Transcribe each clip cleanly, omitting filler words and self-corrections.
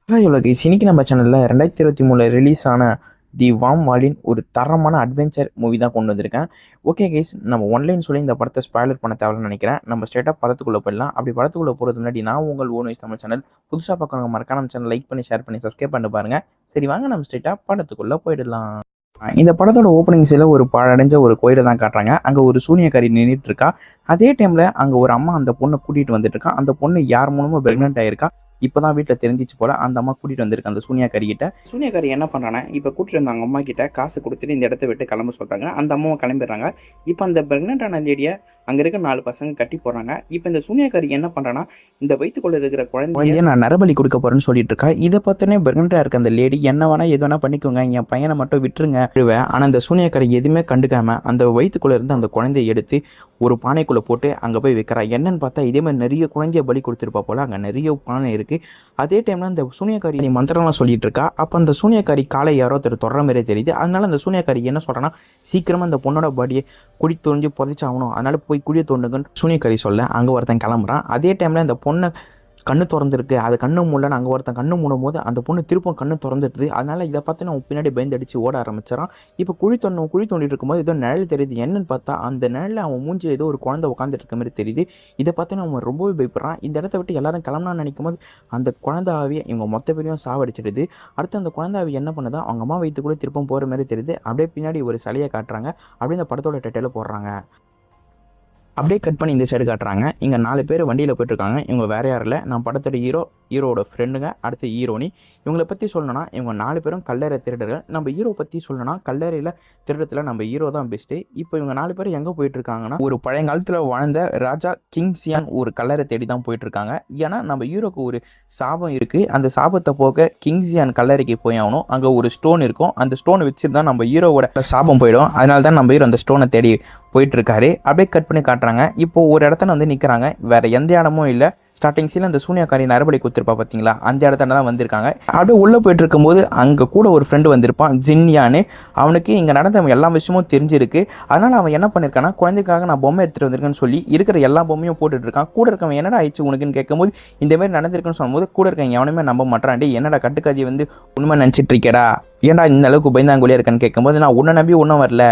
Hi உலகைஸ், இன்னைக்கு நம்ம சேனலில் 2023 ரிலீஸ் ஆன தி வார்ம் வாலின் ஒரு தரமான அட்வென்ச்சர் மூவி தான் கொண்டு வந்திருக்கேன். ஓகே கைஸ், நம்ம ஒன்லைன் சொல்லி இந்த படத்தை ஸ்பாய்லர் பண்ண தேவைன்னு நினைக்கிறேன். நம்ம ஸ்ட்ரெயிட்டாக படத்துக்குள்ளே போயிடலாம். அப்படி படத்துக்குள்ளே போகிறது முன்னாடி நான் உங்கள் ஓன் வாய்ஸ் தமிழ் சேனல் புதுசாக பார்க்குறவங்க மறக்காம நம்ம சேனல் லைக் பண்ணி ஷேர் பண்ணி சப்ஸ்கிரைப் பண்ணி பாருங்க. சரி வாங்க நம்ம ஸ்ட்ரெயிட்டாக படத்துக்குள்ளே போயிடலாம். இந்த படத்தோட ஓப்பனிங்ஸில் ஒரு பாழடைஞ்ச ஒரு கோயிலை தான் காட்டுறாங்க. அங்கே ஒரு சூனியக்காரி நின்றுட்டு இருக்கா. அதே டைமில் அங்கே ஒரு அம்மா அந்த பொண்ணை கூட்டிகிட்டு வந்துட்டு இருக்கா. அந்த பொண்ணு யார் மூலமும் பிரெக்னென்ட் ஆயிருக்கா. இப்போ தான் வீட்டில் தெரிஞ்சிச்சு போல. அந்த அம்மா கூட்டிகிட்டு வந்திருக்கு அந்த சூனியாக்காரி கிட்ட. சூனியாக்காரி என்ன பண்ணுறாங்க, இப்போ கூட்டிகிட்டு வந்த அவங்க அம்மா கிட்ட காசு கொடுத்துட்டு இந்த இடத்த விட்டு கிளம்ப சொல்கிறாங்க. அந்த அம்மாவும் கிளம்பிடுறாங்க. இப்போ அந்த பிரெக்னென்டான லேடியை அங்கே இருக்க 4 பசங்க கட்டி போடுறாங்க. இப்போ இந்த சூனியாக்காரி என்ன பண்ணுறான்னா, இந்த வயிற்றுக்குள்ளே இருக்கிற குழந்தைய நான் நரபலி கொடுக்க போகிறேன்னு சொல்லிட்டு இருக்கா. இதை பார்த்தோன்னே பிரெக்னெண்டாக இருக்க அந்த லேடி என்ன வேணா எது வேணா பண்ணிக்கோங்க, என் பையனை மட்டும் விட்டுருங்க. ஆனால் அந்த சூனியாக்காரி எதுவுமே கண்டுக்காம அந்த வயிற்றுக்குள்ளே இருந்து அந்த குழந்தைய எடுத்து ஒரு பானைக்குள்ளே போட்டு அங்கே போய் வைக்கிறா. என்னன்னு பார்த்தா இதே மாதிரி நிறைய குழந்தைய பலி கொடுத்துருப்பா போல. அங்கே நிறைய பானை இருக்குது. அதே டைமில் அந்த சூனியக்காரி மந்திரம்லாம் சொல்லிட்டு இருக்கா. அப்போ அந்த சூனியக்காரி காலை யாரோ ஒருத்தர் தொடர மாதிரியே தெரியுது. அதனால அந்த சூனியக்காரி என்ன சொல்கிறேன்னா, சீக்கிரமாக அந்த பொண்ணோட பாடியை குடி தோண்டி புதைச்சாகணும், அதனால போய் குடியை தோண்டுங்கன்னு சூனியக்காரி சொல்ல அங்கே ஒருத்தன் கிளம்புறான். அதே டைமில் அந்த பொண்ணை கண்ணு திறந்துருக்கு, அது கண்ணு மூடலன்னு அங்கே ஒருத்தன் கண்ணு மூடும் போது அந்த பொண்ணு திருப்பம் கண்ணு திறந்துட்டுது. அதனால் இதை பார்த்து நான் பின்னாடி பயந்து அடித்து ஓட ஆரம்பிச்சிடறான். இப்போ குழி தோண்டிட்டு இருக்கும்போது ஏதோ நிழல் தெரியுது. என்னன்னு பார்த்தா அந்த நிழலில் அவன் மூஞ்சி ஏதோ ஒரு குழந்தை உட்காந்துட்டு இருக்க மாதிரி தெரியுது. இதை பார்த்து அவன் ரொம்பவே பயப்படுறான். இந்த இடத்த விட்டு எல்லாரும் கிளம்பலான்னு நினைக்கும் போது அந்த குழந்தாவியை இவங்க மொத்த பேரையும் சாவடிச்சிடுது. அடுத்து அந்த குழந்தாவி என்ன பண்ணுதா, அவங்க அம்மா வயிற்று கூட திருப்பம் போகிற மாதிரி தெரியுது. அப்படியே பின்னாடி ஒரு சிலையை காட்டுறாங்க. அப்படியே இந்த படத்தோட டைட்டில் போடுறாங்க. அப்படியே கட் பண்ணி இந்த சைடு காட்டுறாங்க. இங்கே 4 பேர் வண்டியில் போயிட்டுருக்காங்க. இவங்க வேறு யாரும் இல்லை, நான் படத்தோட ஹீரோவோட ஃப்ரெண்டுங்க. அடுத்து ஹீரோனி. இவங்களை பற்றி சொல்லணும்னா இவங்க 4 பேரும் கல்லறை திருடர்கள். நம்ம ஹீரோ பற்றி சொல்லணும்னா கல்லறையில் திருடத்தில் நம்ம ஹீரோ தான் பெஸ்ட்டு. இப்போ இவங்க 4 பேர் எங்கே போயிட்டுருக்காங்கன்னா, ஒரு பழையங்காலத்தில் வாழ்ந்த ராஜா கிங்சியான் ஒரு கல்லறை தேடி தான் போயிட்டுருக்காங்க. ஏன்னா நம்ம ஹீரோக்கு ஒரு சாபம் இருக்குது. அந்த சாபத்தை போக கிங்சியான் கல்லறைக்கு போய் ஆகணும். அங்கே ஒரு ஸ்டோன் இருக்கும். அந்த ஸ்டோனை வச்சுருந்தா நம்ம ஹீரோவோட சாபம் போயிடும். அதனால தான் நம்ம ஹீரோ அந்த ஸ்டோனை தேடி போயிட்டுருக்காரு. அப்படியே கட் பண்ணி காட்டுறாங்க. இப்போது ஒரு இடத்துல வந்து நிற்கிறாங்க. வேறு எந்த இடமும் இல்லை. ஸ்டார்டிங் சீனில் அந்த சூனியக்காரி நரபலி கொடுத்துருப்பா பார்த்தீங்களா, அந்த இடத்துல தான் வந்திருக்காங்க. அப்படியே உள்ளே போயிட்டு இருக்கும்போது அங்கே கூட ஒரு ஃப்ரெண்டு வந்திருப்பான், ஜின்யான்னு. அவனுக்கு இங்கே நடந்த எல்லா விஷயமும் தெரிஞ்சிருக்கு. அதனால் அவன் என்ன பண்ணியிருக்கான்னா, குழந்தைக்காக நான் பொம்மை எடுத்துகிட்டு வந்திருக்கேன்னு சொல்லி இருக்கிற எல்லா பொம்மையும் போட்டுட்டு இருக்கான். கூட இருக்கவன் என்னடா ஆயிடுச்சு உனக்குன்னு கேட்கும்போது இந்தமாதிரி நடந்திருக்குன்னு சொல்லும்போது கூட இருக்கவன் எவனுமே நம்ப மாட்டான்டி. என்னடா கட்டுக்காதியை வந்து உண்மை நினச்சிட்டு இருக்கேடா, ஏன்டா இந்த அளவுக்கு பயந்தாங்குழியாக இருக்கேன்னு கேட்கும்போது நான் உன்னை நம்பி ஒன்றும் வரல,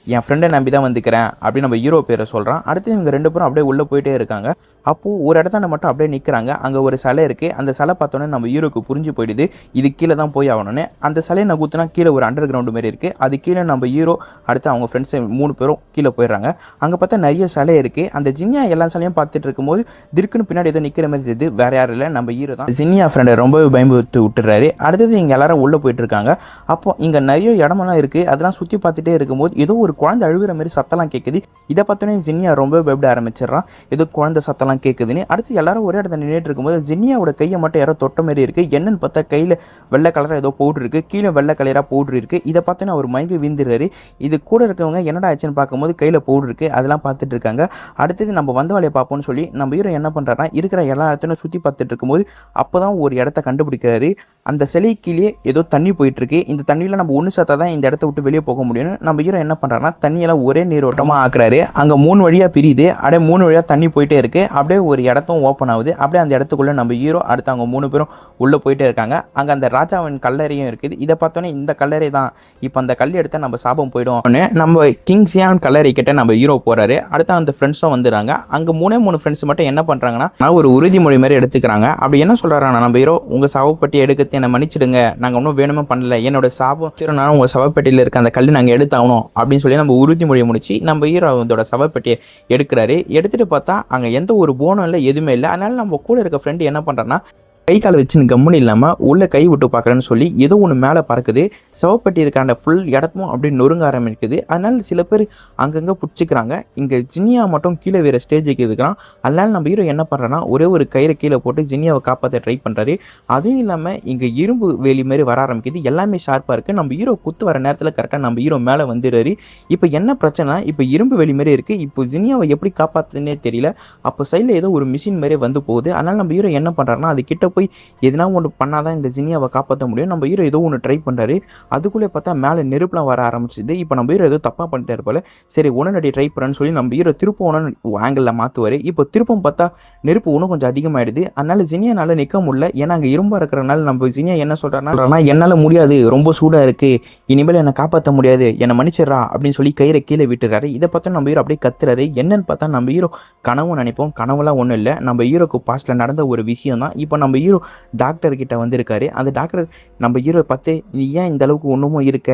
என் ஃப்ரெண்டை நம்பி தான் வந்துக்கிறேன் அப்படின்னு நம்ம ஹீரோ பேரை சொல்கிறான். அடுத்து இவங்க 2 பேரும் அப்படியே உள்ளே போயிட்டே இருக்காங்க. அப்போது ஒரு இடத்துல மட்டும் அப்படியே நிற்கிறாங்க. அங்கே ஒரு சிலை இருக்குது. அந்த சிலை பார்த்தோன்னே நம்ம ஹீரோக்கு புரிஞ்சு போயிடுது, இது கீழே தான் போய் ஆகணும்னு. அந்த சிலையை நான் குத்துனா கீழே ஒரு அண்டர் கிரவுண்டு மாதிரி இருக்குது. அது கீழே நம்ம ஹீரோ அடுத்து அவங்க ஃப்ரெண்ட்ஸ் 3 பேரும் கீழே போயிடுறாங்க. அங்கே பார்த்தா நிறைய சிலை இருக்குது. அந்த ஜின்யா எல்லா சிலையும் பார்த்துட்டு இருக்கும்போது திடீர்னு பின்னாடி ஏதோ நிற்கிற மாதிரி தெரியுது. வேறு யாரும் இல்லை, நம்ம ஹீரோ தான். ஜின்யா ஃப்ரெண்டை ரொம்பவே பயம்படுத்தி விட்டுறாரு. அடுத்தது இங்கே எல்லாரும் உள்ளே போயிட்டுருக்காங்க. அப்போது இங்கே நிறைய இடமெல்லாம் இருக்குது. அதெல்லாம் சுற்றி பார்த்துட்டே இருக்கும்போது ஏதோ ஒரு குழந்தை அழுகிற மாதிரி சத்தம்லாம் கேட்குது. இதை பார்த்தோன்னே ஜின்யா ரொம்ப பயப்பட ஆரம்பிச்சிடறான். ஏதோ குழந்தை சத்தம்லாம் கேட்குதுன்னு. அடுத்து எல்லாரும் ஒரே இடத்துல நின்றுட்டு இருக்கும்போது ஜின்யாவோட கையை மட்டும் யாரோ தொட்ட மாதிரி இருக்குது. என்னன்னு பார்த்தா கையில் வெள்ளை கலராக ஏதோ பவுட்ரு இருக்குது, கீழே வெள்ளை கலராக பவுட்ரு இருக்குது. இதை பார்த்தோன்னே அவர் மயங்கி வீந்துடுறாரு. இது கூட இருக்கவங்க என்னடா ஆச்சுன்னு பார்க்கும்போது கையில் பவுட்ரு இருக்குது, அதெல்லாம் பார்த்துட்டு இருக்காங்க. அடுத்தது நம்ம வந்த வேலையை பார்ப்போம்னு சொல்லி நம்ம ஹீரோ என்ன பண்ணுறாருன்னா, இருக்கிற எல்லா இடத்தையும் சுற்றி பார்த்துட்டு இருக்கும்போது அப்போ தான் ஒரு இடத்த கண்டுபிடிக்கிறாரு. அந்த சிலை கீழே ஏதோ தண்ணி போயிட்டுருக்கு. இந்த தண்ணியில் நம்ம ஒன்று சேர்த்தா தான் இந்த இடத்த விட்டு வெளியே போக முடியும்னு நம்ம ஹீரோ என்ன பண்ணுறாருன்னா, தண்ணியெல்லாம் ஒரே நீரோட்டமாக ஆக்குறாரு. அங்கே 3 வழியாக பிரியுது. அப்படியே 3 வழியாக தண்ணி போயிட்டே இருக்குது. அப்படியே ஒரு இடத்தும் ஓப்பன் ஆகுது. அப்படியே அந்த இடத்துக்குள்ளே நம்ம ஹீரோ அடுத்து அவங்க 3 பேரும் உள்ளே போயிட்டே இருக்காங்க. அங்கே அந்த ராஜாவின் கல்லறையும் இருக்குது. இதை பார்த்தோன்னே இந்த கல்லறை தான், இப்போ அந்த கல் எடுத்தால் நம்ம சாபம் போயிடும். நம்ம கிங்ஸியான் கல்லறை கிட்ட நம்ம ஹீரோ போகிறாரு. அடுத்து அந்த ஃப்ரெண்ட்ஸும் வந்துடுறாங்க. அங்கே 3 ஃப்ரெண்ட்ஸ் மட்டும் என்ன பண்ணுறாங்கன்னா, ஒரு உறுதிமொழி மாதிரி எடுத்துக்கிறாங்க. அப்படி என்ன சொல்கிறாங்கன்னா, நம்ம ஹீரோ உங்கள் சவப்பெட்டி எடுக்கிறது என்னை மன்னிச்சிடுங்க, நாங்கள் ஒன்றும் வேணுமே பண்ணல, என்னோட சாபம் திருநாளும் உங்கள் சவப்பெட்டியில் இருக்க அந்த கல் நாங்கள் எடுத்தாகணும் அப்படின்னு சொல்லி நம்ம உறுதிமொழியை முடிச்சு நம்ம ஹீரோ அதோட சவப்பெட்டியை எடுக்கிறாரு. எடுத்துகிட்டு பார்த்தா அங்கே எந்த ஒரு போனும் இல்லை, எதுவுமே இல்லை. அதனால நம்ம கூட இருக்க ஃப்ரெண்டு என்ன பண்ணுறான்னா, கை கால் வச்சுன்னு கம்முன்னு இல்லாமல் உள்ளே கை விட்டு பார்க்குறேன்னு சொல்லி ஏதோ ஒன்று மேலே பறக்குது. சவப்பட்டி இருக்க அந்த ஃபுல் இடத்தும் அப்படி நொறுங்க ஆரம்பிக்குது. அதனால் சில பேர் அங்கங்கே பிடிச்சிக்கிறாங்க. இங்கே ஜின்னியா மட்டும் கீழே வேறு ஸ்டேஜுக்கு இருக்கிறான். அதனால் நம்ம ஹீரோ என்ன பண்ணுறேன்னா, ஒரே ஒரு கயிறை கீழே போட்டு ஜின்னியாவை காப்பாற்ற ட்ரை பண்ணுறாரு. அதுவும் இல்லாமல் இங்கே இரும்பு வேலி மாதிரி வர ஆரம்பிக்குது. எல்லாமே ஷார்ப்பாக இருக்குது. நம்ம ஹீரோ குத்து வர நேரத்தில் கரெக்டாக நம்ம ஹீரோ மேலே வந்துடுறாரு. இப்போ என்ன பிரச்சனை, இப்போ இரும்பு வேலி மாதிரி இருக்குது. இப்போ ஜின்னியாவை எப்படி காப்பாற்றுன்னே தெரியல. அப்போ சைடில் ஏதோ ஒரு மிஷின் மாதிரி வந்து போகுது. அதனால் நம்ம ஹீரோ என்ன பண்ணுறாருன்னா, அது கிட்ட போய் எதுனா ஒன்று பண்ணாதான் இந்த ஜினியாவை காப்பாற்ற முடியும். நம்ம ஹீரோ ஏதோ ஒன்று ட்ரை பண்ணுறாரு. அதுக்குள்ளே பார்த்தா மேலே நெருப்புலாம் வர ஆரம்பிச்சிது. இப்போ நம்ம ஹீரோ ஏதோ தப்பாக பண்ணிட்டாரு போல. சரி உடனடி ட்ரை பண்ணுறேன்னு சொல்லி நம்ம ஹீரோ திருப்பம் ஒன்று ஆங்கிளில் மாற்றுவார். இப்போ திருப்பம் பார்த்தா நெருப்பு இன்னும் கொஞ்சம் அதிகமாகிடுது. அதனால ஜினியானால் நிற்க முடியல. ஏன்னா அங்கே இரும்பாக இருக்கிறனால நம்ம ஜினியா என்ன சொல்கிறாருன்னா என்னால் முடியாது, ரொம்ப சூடாக இருக்குது, இனிமேல் என்னை காப்பாற்ற முடியாது, என்னை மன்னிச்சிடறா அப்படின்னு சொல்லி கயிறை கீழே விட்டுறாரு. இதை பார்த்தா நம்ம ஹீரோ அப்படியே கத்துறாரு. என்னன்னு பார்த்தா நம்ம ஹீரோ கனவு நினைப்போம். கனவுலாம் ஒன்றும் இல்லை, நம்ம ஹீரோக்கு பாஸ்ட்டில் நடந்த ஒரு விஷயம் தான். இப்போ நம்ம ஹீரோ டாக்டர்கிட்ட வந்திருக்காரு. அந்த டாக்டர் நம்ம ஹீரோ பார்த்து நீ ஏன் இந்த அளவுக்கு ஒன்றுமும் இருக்க,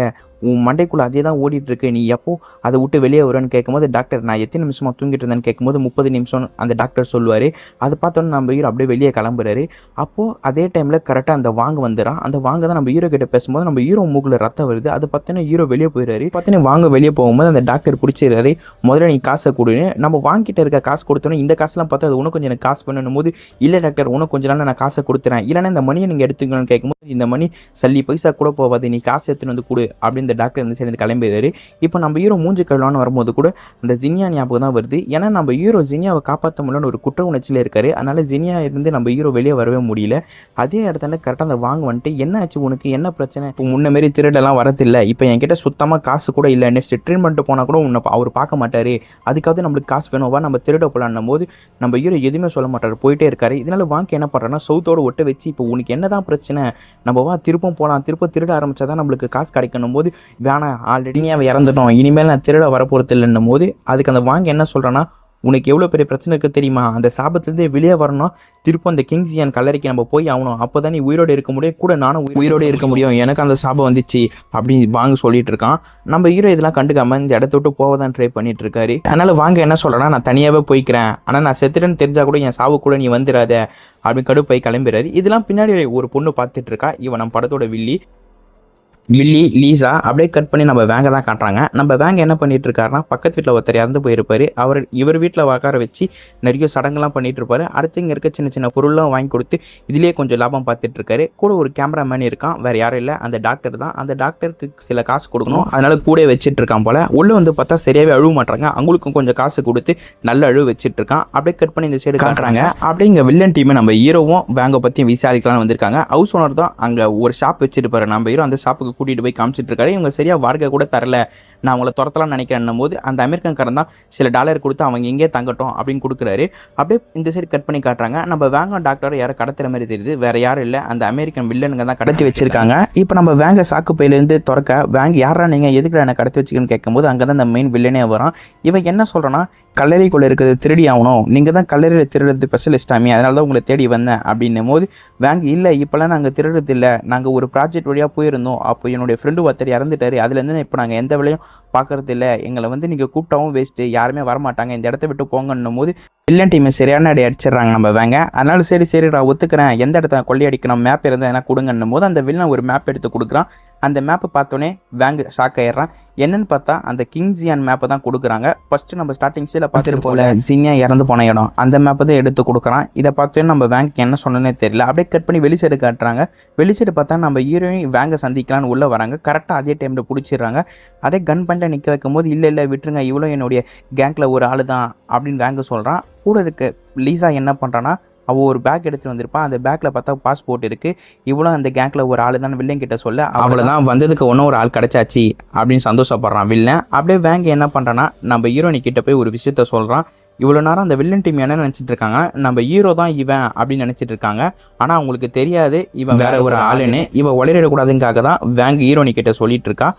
உன் மண்டைக்குள்ளே அதே தான் ஓடிட்டுருக்கு, நீ எப்போ அதை விட்டு வெளியே வரும்னு கேட்கும்போது டாக்டர் நான் எத்தனை நிமிஷமாக தூங்கிட்டு இருந்தேன்னு கேட்கும்போது 30 நிமிஷம் அந்த டாக்டர் சொல்லுவார். அது பார்த்தோன்னு நம்ம ஹீரோ அப்படியே வெளியே கிளம்புறாரு. அப்போது அதே டைமில் கரெக்டாக அந்த வாங்க வந்துடான். அந்த வாங்க தான் நம்ம ஹீரோ கிட்ட பேசும்போது நம்ம ஹீரோ மூக்கில் ரத்தம் வருது. அது பார்த்தோன்னா ஹீரோ வெளியே போயிடுறாரு. பார்த்தோன்னே வாங்க வெளியே போகும்போது அந்த டாக்டர் பிடிச்சிடுறாரு. முதல்ல நீ காசை கொடுன்னு. நம்ம வாங்கிட்டு இருக்க காசு கொடுத்தோன்னே இந்த காசுலாம் பார்த்தா அது உனக்கு கொஞ்சம் எனக்கு காசு பண்ணணும் போது இல்லை டாக்டர் உனக்கு கொஞ்சம் நாள் நான் காசை கொடுத்துறேன், இல்லைன்னா இந்த மணியை நீங்கள் எடுத்துக்கணும்னு கேட்கும்போது இந்த மணி சல்லி பைசா கூட போகாது, நீ காசு எடுத்துன்னு வந்து கொடு அப்படின்னு இந்த டாக்டர் வந்து சேர்ந்து கிளம்பிடுறாரு. இப்போ நம்ம ஹீரோ மூஞ்சி கழுவான்னு வரும்போது கூட அந்த ஜினியா ஞாபகம் தான் வருது. ஏன்னா நம்ம ஹீரோ ஜினியாவை காப்பாற்ற முடியலன்னு ஒரு குற்ற உணர்ச்சியில் இருக்காரு. அதனால ஜினியா இருந்து நம்ம ஹீரோ வெளியே வரவே முடியல. அதே இடத்துல கரெக்டாக அந்த வாங்க வந்துட்டு என்ன ஆச்சு உனக்கு, என்ன பிரச்சனை, இப்போ முன்ன மாரி திருடெல்லாம் வரதில்லை, இப்போ என்கிட்ட சுத்தமாக காசு கூட இல்லை, நெக்ஸ்ட் ட்ரீட்மெண்ட் போனால் கூட உன்னை அவர் பார்க்க மாட்டார், அதுக்காவது நம்மளுக்கு காசு வேணும்வா நம்ம திருட போகலான்னும் போது நம்ம ஹீரோ எதுவுமே சொல்ல மாட்டார், போயிட்டே இருக்காரு. இதனால வாங்க என்ன பண்ணுறேன்னா சவுத்தோடு ஒட்ட வச்சு இப்போ உனக்கு என்ன தான் பிரச்சனை, நம்ம வா திருப்பம் போகலாம், திருப்ப திருட ஆரம்பித்தா தான் நம்மளுக்கு காசு கிடைக்கணும் போது வேணாம் ஆல்ரெடி அவன் இறந்துட்டோம், இனிமேல் நான் திருட வரப்போகிறது இல்லைன்னும் போது அதுக்கு அந்த வாங்க என்ன சொல்கிறேன்னா உனக்கு எவ்வளோ பெரிய பிரச்சனை இருக்குது தெரியுமா, அந்த சாபத்துலேருந்து வெளியே வரணும், திருப்பம் அந்த கிங்ஸியான் கல்லறைக்கு நம்ம போய் ஆகணும், அப்போ தான் நீ உயிரோடு இருக்க முடியும், கூட நானும் உயிரோடு இருக்க முடியும், எனக்கு அந்த சாபம் வந்துச்சு அப்படின்னு வாங்க சொல்லிட்டு இருக்கான். நம்ம ஹீரோ இதெல்லாம் கண்டுக்காம இந்த இடத்த விட்டு போக தான் ட்ரை பண்ணிட்டு இருக்காரு. அதனால வாங்க என்ன சொல்கிறேன்னா நான் தனியாகவே போய்க்கிறேன், ஆனால் நான் செத்துட்டேன்னு தெரிஞ்சா கூட என் சாவு கூட நீ வந்துடாத அப்படின்னு கடுப்பாய் கிளம்பிடுறாரு. இதெல்லாம் பின்னாடி ஒரு பொண்ணு பார்த்துட்டு இருக்கா. இவன் நம்ம படத்தோட வில்லி லீசா. அப்படியே கட் பண்ணி நம்ம வேங்க தான் காட்டுறாங்க. நம்ம வேங்க என்ன பண்ணிட்டு இருக்காருன்னா பக்கத்து வீட்டில் ஒருத்தர் இறந்து போயிருப்பாரு. இவர் வீட்டில் உட்கார வச்சு நிறைய சடங்குலாம் பண்ணிட்டு இருப்பாரு. அடுத்து இங்கே இருக்க சின்ன சின்ன பொருள்லாம் வாங்கி கொடுத்து இதுலேயே கொஞ்சம் லாபம் பார்த்துட்டு இருக்காரு. கூட ஒரு கேமராமேன் இருக்கான், வேற யாரும் இல்லை, அந்த டாக்டர் தான். அந்த டாக்டருக்கு சில காசு கொடுக்கணும், அதனால கூட வச்சுட்டு இருக்கான் போல. உள்ள வந்து பார்த்தா சரியாவே அழுவ மாட்டாங்க, அவங்களுக்கும் கொஞ்சம் காசு கொடுத்து நல்ல அழுவ வச்சுட்டு இருக்கான். அப்படியே கட் பண்ணி இந்த சைடு காட்டுறாங்க. அப்படியே இங்கே வில்லன் டீம் நம்ம ஹீரோவும் வேங்க பற்றி விசாரிக்கலாம்னு வந்திருக்காங்க. ஹவுஸ் ஓனர் தான் அங்கே ஒரு ஷாப் வச்சிருப்பாரு. நம்ம ஹீரோ அந்த ஷாப்புக்கு கூட்டிகிட்டு போய் காமிச்சிட்டு இருக்காரு. இவங்க சரியா வாடகை கூட தரல, நான் அவங்கள துரத்தலாம் நினைக்கிறேன் போது அந்த அமெரிக்கன்காரன் தான் சில டாலர் கொடுத்து அவங்க எங்கே தங்கட்டும் அப்படின்னு கொடுக்குறாரு. அப்படியே இந்த சைடு கட் பண்ணி காட்டுறாங்க. நம்ம வேங்க டாக்டர் யாரை கடத்துற மாதிரி தெரியுது, வேற யாரும் இல்லை, அந்த அமெரிக்கன் வில்லனுங்க தான் கடத்தி வச்சிருக்காங்க. இப்போ நம்ம வேங்க சாக்கு பையிலேருந்து திறக்க வேங்க யாரா நீங்கள் எதுக்கு என்ன கடத்தி வச்சுக்கன்னு கேட்கும்போது அங்கே தான் அந்த மெயின் வில்லனே வரான். இவன் என்ன சொல்கிறான்னா கல்லறைக்குள்ளே இருக்கிறது திருடி ஆகணும், நீங்கள் தான் கல்லறையில் திருடுறது ஸ்பெஷலிஸ்டாமே, அதனால தான் உங்களை தேடி வந்தேன் அப்படின்னும் போது வேங்க இல்லை இப்போலாம் நாங்கள் திருடுறது இல்லை, நாங்கள் ஒரு ப்ராஜெக்ட் வழியாக போயிருந்தோம், அப்போ என்னுடைய ஃப்ரெண்டு ஒருத்தர் இறந்துட்டாரு, அதுலேருந்து இப்போ நாங்கள் எந்த வேலையும் பார்க்கறது இல்லை, எங்களை வந்து நீங்கள் கூப்பிட்டாவும் வேஸ்ட்டு, யாருமே வரமாட்டாங்க, இந்த இடத்த விட்டு போங்கன்னும் போது வில்லன் டீமை சரியான அடி அடிச்சிடறாங்க நம்ம வேங்க. அதனால சரி நான் ஒத்துக்கிறேன், எந்த இடத்த கொள்ளையடிக்கணும் மேப் இருந்தால் என்ன கொடுங்கன்னும் போது அந்த வில்லன் ஒரு மேப் எடுத்து கொடுக்குறான். அந்த மேப்பை பார்த்தோன்னே வேங்க ஷாக் ஆயிடுறான். என்னன்னு பார்த்தா அந்த கிங்ஸியான் மேப்பை தான் கொடுக்குறாங்க. ஃபர்ஸ்ட் நம்ம ஸ்டார்டிங் சீல பார்த்துட்டு போல ஜினியா இறந்து போன இடம் அந்த மேப்பை தான் எடுத்து கொடுக்குறான். இதை பார்த்தோன்னே நம்ம வேங்க் என்ன சொன்னே தெரியல. அப்படியே கட் பண்ணி வெளி சைடு காட்டுறாங்க. வெளி சைடு பார்த்தா நம்ம ஹீரோயின் வேங்க சந்திக்கலான்னு உள்ளே வராங்க. கரெக்டாக அதே டைமில் பிடிச்சிடுறாங்க. அதே கன் பண்ணிட்டு நிற்க வைக்கும் போது இல்லை விட்டுருங்க, இவ்வளோ என்னுடைய கேங்கில் ஒரு ஆள் தான் அப்படின்னு வேங்க சொல்கிறான். கூட இருக்க லீசா என்ன பண்ணுறான்னா அவள் ஒரு பேக் எடுத்துகிட்டு வந்திருப்பான். அந்த பேக்கில் பார்த்தா பாஸ்போர்ட் இருக்குது, இவ்வளோ அந்த கேங்கில் ஒரு ஆள் தான் வில்லன் கிட்ட சொல்ல அவளை தான் வந்ததுக்கு ஒன்றும் ஒரு ஆள் கிடச்சாச்சு அப்படின்னு சந்தோஷப்படுறான் வில்லன். அப்படியே வேங்க என்ன பண்ணுறான்னா நம்ம ஹீரோனி கிட்ட போய் ஒரு விஷயத்த சொல்கிறான். இவ்வளோ நேரம் அந்த வில்லன் டீம் என்ன நினச்சிட்டு இருக்காங்க, நம்ம ஹீரோ தான் இவன் அப்படின்னு நினச்சிட்டு இருக்காங்க. ஆனால் அவங்களுக்கு தெரியாது இவன் வேற ஒரு ஆளுன்னு. இவன் உளறிடக்கூடாதுங்காக தான் வேங்க ஹீரோனி கிட்ட சொல்லிட்டு இருக்கா.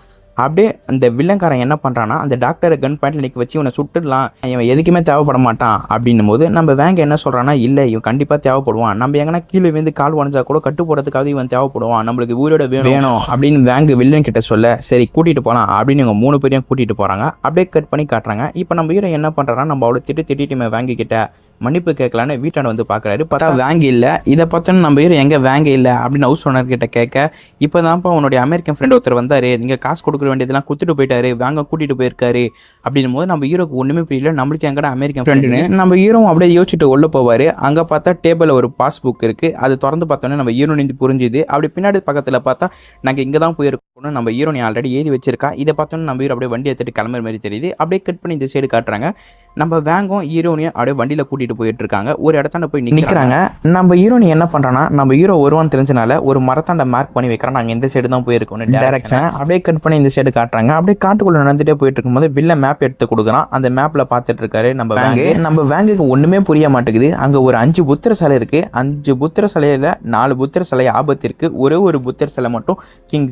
அப்படியே அந்த வில்லங்காரன் என்ன பண்ணுறான்னா அந்த டாக்டரை கன் பாயிண்ட்ல நிற்க வச்சு இவனை சுட்டுடலாம், இவன் எதுக்குமே தேவைப்பட மாட்டான் அப்படின்னும் போது நம்ம வேங்க என்ன சொல்கிறான்னா இல்லை இவன் கண்டிப்பாக தேவைப்படுவான், நம்ம எங்கன்னா கீழே வந்து கால் உடஞ்சா கூட கட்டு போடுறதுக்காக இவன் தேவைப்படுவான், நம்மளுக்கு உயிரோட வேணும் அப்படின்னு வேங்க வில்லன் கிட்ட சொல்ல சரி கூட்டிகிட்டு போகலாம் அப்படின்னு இவங்க 3 பேரையும் கூட்டிகிட்டு போகிறாங்க. அப்படியே கட் பண்ணி காட்டுறாங்க. இப்போ நம்ம ஹீரோ என்ன பண்ணுறான்னா நம்ம அவ்வளோ திட்டிட்டு வேங்க கிட்ட மன்னிப்பு கேட்கலான்னு வீட்டாண்ட வந்து பார்க்குறாரு. பார்த்தா வேங்க இல்லை. இதை பார்த்தோன்னு நம்ம ஹீரோ எங்கே வேங்க இல்லை அப்படின்னு ஹவுஸ் ஓனர் கிட்ட கேட்க இப்போ தான்ப்பா உன்னுடைய அமெரிக்கன் ஃப்ரெண்ட் ஒருத்தர் வந்தார், நீங்கள் காசு கொடுக்க வேண்டியதெல்லாம் கொடுத்துட்டு போயிட்டாரு, வேங்க கூட்டிகிட்டு போயிருக்காரு அப்படின்னும் போது நம்ம ஹீரோக்கு ஒன்றுமே புரியல, நம்மளுக்கு எங்கடா அமெரிக்கன் ஃப்ரெண்டுன்னு. நம்ம ஹீரோ அப்படியே யோசிச்சுட்டு உள்ள போவார். அங்கே பார்த்தா டேபிளில் ஒரு பாஸ்புக் இருக்குது. அது திறந்து பார்த்தோன்னே நம்ம ஹீரோ நின்று புரிஞ்சுது. அப்படி பின்னாடி பக்கத்தில் பார்த்தா நாங்கள் இங்கே தான் போயிருக்கோம்னு நம்ம ஹீரோனி ஆல்ரெடி எழுதி வச்சிருக்கா. இதை பார்த்தோன்னு நம்ம ஹீரோ அப்படியே வண்டி எடுத்துட்டு கிளம்புற மாதிரி தெரியுது. அப்படியே கட் பண்ணி இந்த சைடு காட்டுறாங்க. நம்ம வேங்கும் ஹீரோனையும் அப்படியே வண்டியில் கூட்டிகிட்டு தூக்கிட்டு போயிட்டு இருக்காங்க. ஒரு இடத்தாண்ட போய் நிற்கிறாங்க. நம்ம ஹீரோனி என்ன பண்ணுறான்னா நம்ம ஹீரோ வருவான்னு தெரிஞ்சனால ஒரு மரத்தாண்ட மார்க் பண்ணி வைக்கிறான். நாங்கள் இந்த சைடு தான் போயிருக்கோம் டேரக்ஷன் அப்படியே கட் பண்ணி இந்த சைடு காட்டுறாங்க. அப்படியே காட்டுக்குள்ளே நடந்துகிட்டே போயிட்டு இருக்கும்போது வில்ல மேப் எடுத்து கொடுக்குறான். அந்த மேப்பில் பார்த்துட்டு இருக்காரு நம்ம வேங்குக்கு ஒன்றுமே புரிய மாட்டேங்குது. அங்கே ஒரு 5 புத்தர் சிலை இருக்குது. 5 புத்தர் சிலையில் 4 புத்தர் சிலை ஆபத்து இருக்குது. ஒரே ஒரு புத்தர் சிலை மட்டும் கிங்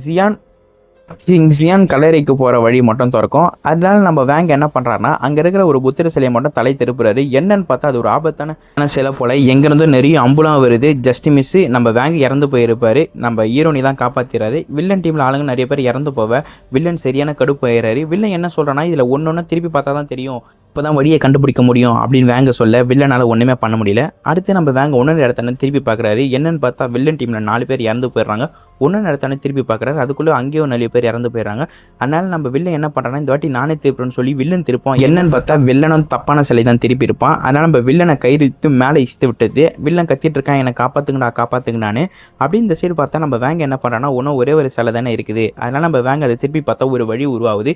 ஜியான் கல்லறைக்கு போகிற வழி மட்டும் திறக்கும். அதனால நம்ம வேங்க என்ன பண்ணுறாருன்னா அங்கே இருக்கிற ஒரு புத்திர சிலையை மட்டும் தலை திருப்புறாரு. என்னன்னு பார்த்தா அது ஒரு ஆபத்தான சிலை போல். எங்கேருந்தும் நிறைய அம்புலாம் வருது. ஜஸ்ட் மிஸ்ஸு நம்ம வேங்க இறந்து போயிருப்பார். நம்ம ஹீரோனி தான் காப்பாற்றிறாரு. வில்லன் டீமில் ஆளுங்க நிறைய பேர் இறந்து போவ வில்லன் சரியான கடுப்பு ஆயிடுறாரு. வில்லன் என்ன சொல்கிறான்னா இதில் ஒன்று திருப்பி பார்த்தா தான் தெரியும், இப்போ தான் வழியை கண்டுபிடிக்க முடியும் அப்படின்னு வேங்க சொல்ல வில்லனால் ஒன்றுமே பண்ண முடியல. அடுத்து நம்ம வேங்க ஒன்று இடத்தானு திருப்பி பார்க்குறாரு. என்னன்னு பார்த்தா வில்லன் டீமில் 4 பேர் இறந்து போயிடுறாங்க. ஒன்று இடத்தானு திருப்பி பார்க்குறாரு. அதுக்குள்ளே அங்கேயும் 4 பேர் இறந்து போயிடுறாங்க. அதனால நம்ம வில்லன் என்ன பண்ணுறாங்கன்னா இந்த வாட்டி நானே திருப்பேன்னு சொல்லி வில்லன் திருப்போம். என்னன்னு பார்த்தா வில்லனும் தப்பான சிலை தான் திருப்பி இருப்பான். அதனால் நம்ம வில்லனை கையிட்டு மேலே இஸ்து விட்டது. வில்லன் கத்திட்டு இருக்கான், என்னை காப்பாற்றுங்கண்ணான்னு. அப்படி இந்த சைடு பார்த்தா நம்ம வேங்க என்ன பண்ணுறான்னா ஒன்றும் ஒரே ஒரு சிலை தானே இருக்குது. அதனால் நம்ம வேங்க அதை திருப்பி பார்த்தா ஒரு வழி உருவாகுது.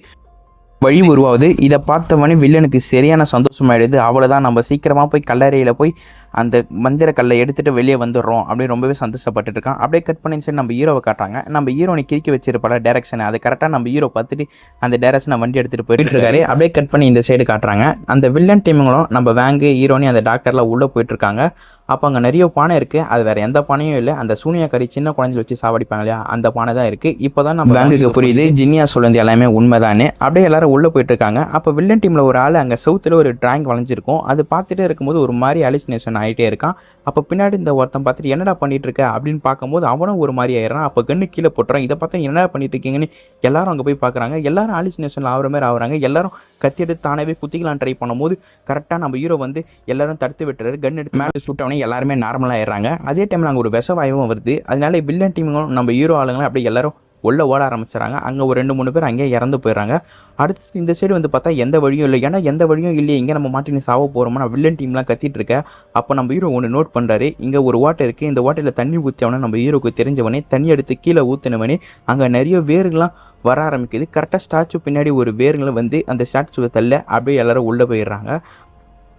இதை பார்த்தவொடனே வில்லனுக்கு சரியான சந்தோஷமாயிடுது. அவ்வளோதான், நம்ம சீக்கிரமாக போய் கல்லறையில் போய் அந்த மந்திர கல்லை எடுத்துகிட்டு வெளியே வந்துடுறோம் அப்படின்னு ரொம்பவே சந்தோஷப்பட்டு இருக்கான். அப்படியே கட் பண்ணி சைடு நம்ம ஹீரோவை காட்டுறாங்க. நம்ம ஹீரோனை கிறுக்கி வச்சிருப்பால டேரக்ஷனை, அது கரெக்டாக நம்ம ஹீரோ பார்த்துட்டு அந்த டேரக்ஷனை வண்டி எடுத்துகிட்டு போயிட்டு இருக்காரு. அப்படியே கட் பண்ணி இந்த சைடு காட்டுறாங்க. அந்த வில்லன் டீமுங்களும் நம்ம வேங்கு ஹீரோனி அந்த டாக்டர்லாம் உள்ளே போயிட்டுருக்காங்க. அப்போ அங்கே நிறைய பானை இருக்குது. அது வேறு எந்த பானையும் இல்லை. அந்த சூனியக்காரி சின்ன குழந்தைல வச்சு சாவடிப்பாங்க இல்லையா, அந்த பானை தான் இருக்குது. இப்போ தான் நம்ம வேங்குக்கு புரியுது ஜினியா சொல்லுறது எல்லாமே உண்மைதானே. அப்படியே எல்லாரும் உள்ளே போயிட்டுருக்காங்க. அப்போ வில்லன் டீமில் ஒரு ஆள் அங்கே சவுத்தில் ஒரு டிராயிங் வளைஞ்சிருக்கும். அது பார்த்துட்டே இருக்கும்போது ஒரு மாதிரி அலிசினேஷன் ஆகிட்டே இருக்கான். அப்போ பின்னாடி இந்த ஒருத்தன் பார்த்துட்டு என்னடா பண்ணிட்டு இருக்க அப்படின்னு பார்க்கும்போது அவனும் ஒரு மாதிரி ஆயிடுறான். அப்போ கண்ணு கீழே போட்டுறான். இதை பார்த்து என்னடா பண்ணிட்டு இருக்கீங்கன்னு எல்லாரும் அங்கே போய் பார்க்குறாங்க. எல்லாரும் அலிசினேஷன் ஆகிற மாதிரி ஆகுறாங்க. எல்லாரும் கத்தி எடுத்து தானவே குத்திக்கலாம் ட்ரை பண்ணும்போது கரெக்டாக நம்ம ஹீரோ வந்து எல்லாரும் தடுத்து விட்டுறாரு. கன் எடுத்து மேலே சுட்டவனே எல்லாருமே நார்மலாக ஆயிடுறாங்க. அதே டைமில் அங்கே ஒரு விஷவாயுவும் வருது. அதனால வில்லன் டீமுங்களும் நம்ம ஹீரோ ஆளுங்களும் அப்படியே எல்லாரும் உள்ள ஓட ஆரம்பிச்சிடறாங்க. அங்கே ஒரு 2-3 பேர் அங்கேயே இறந்து போயிடுறாங்க. அடுத்து இந்த சைடு வந்து பார்த்தா எந்த வழியும் இல்லை. ஏன்னா எந்த வழியும் இல்லையே, இங்கே நம்ம மாட்டி சாவ போகிறோமா, நான் வில்லன் டீம்லாம் கத்திட்டு இருக்கேன். அப்போ நம்ம ஹீரோ ஒன்று நோட் பண்ணுறாரு. இங்கே ஒரு வாட்டர் இருக்குது. இந்த வாட்டரில் தண்ணி ஊற்றினவனே நம்ம ஹீரோக்கு தெரிஞ்சவனே தண்ணி எடுத்து கீழே ஊற்றினவனே அங்கே நிறைய வேர்கள்லாம் வர ஆரம்பிக்குது. கரெக்டாக ஸ்டாச்சு பின்னாடி ஒரு வேர்களை வந்து அந்த ஸ்டாச்சுவை தள்ள அப்படியே எல்லாரும் உள்ளே போயிடுறாங்க.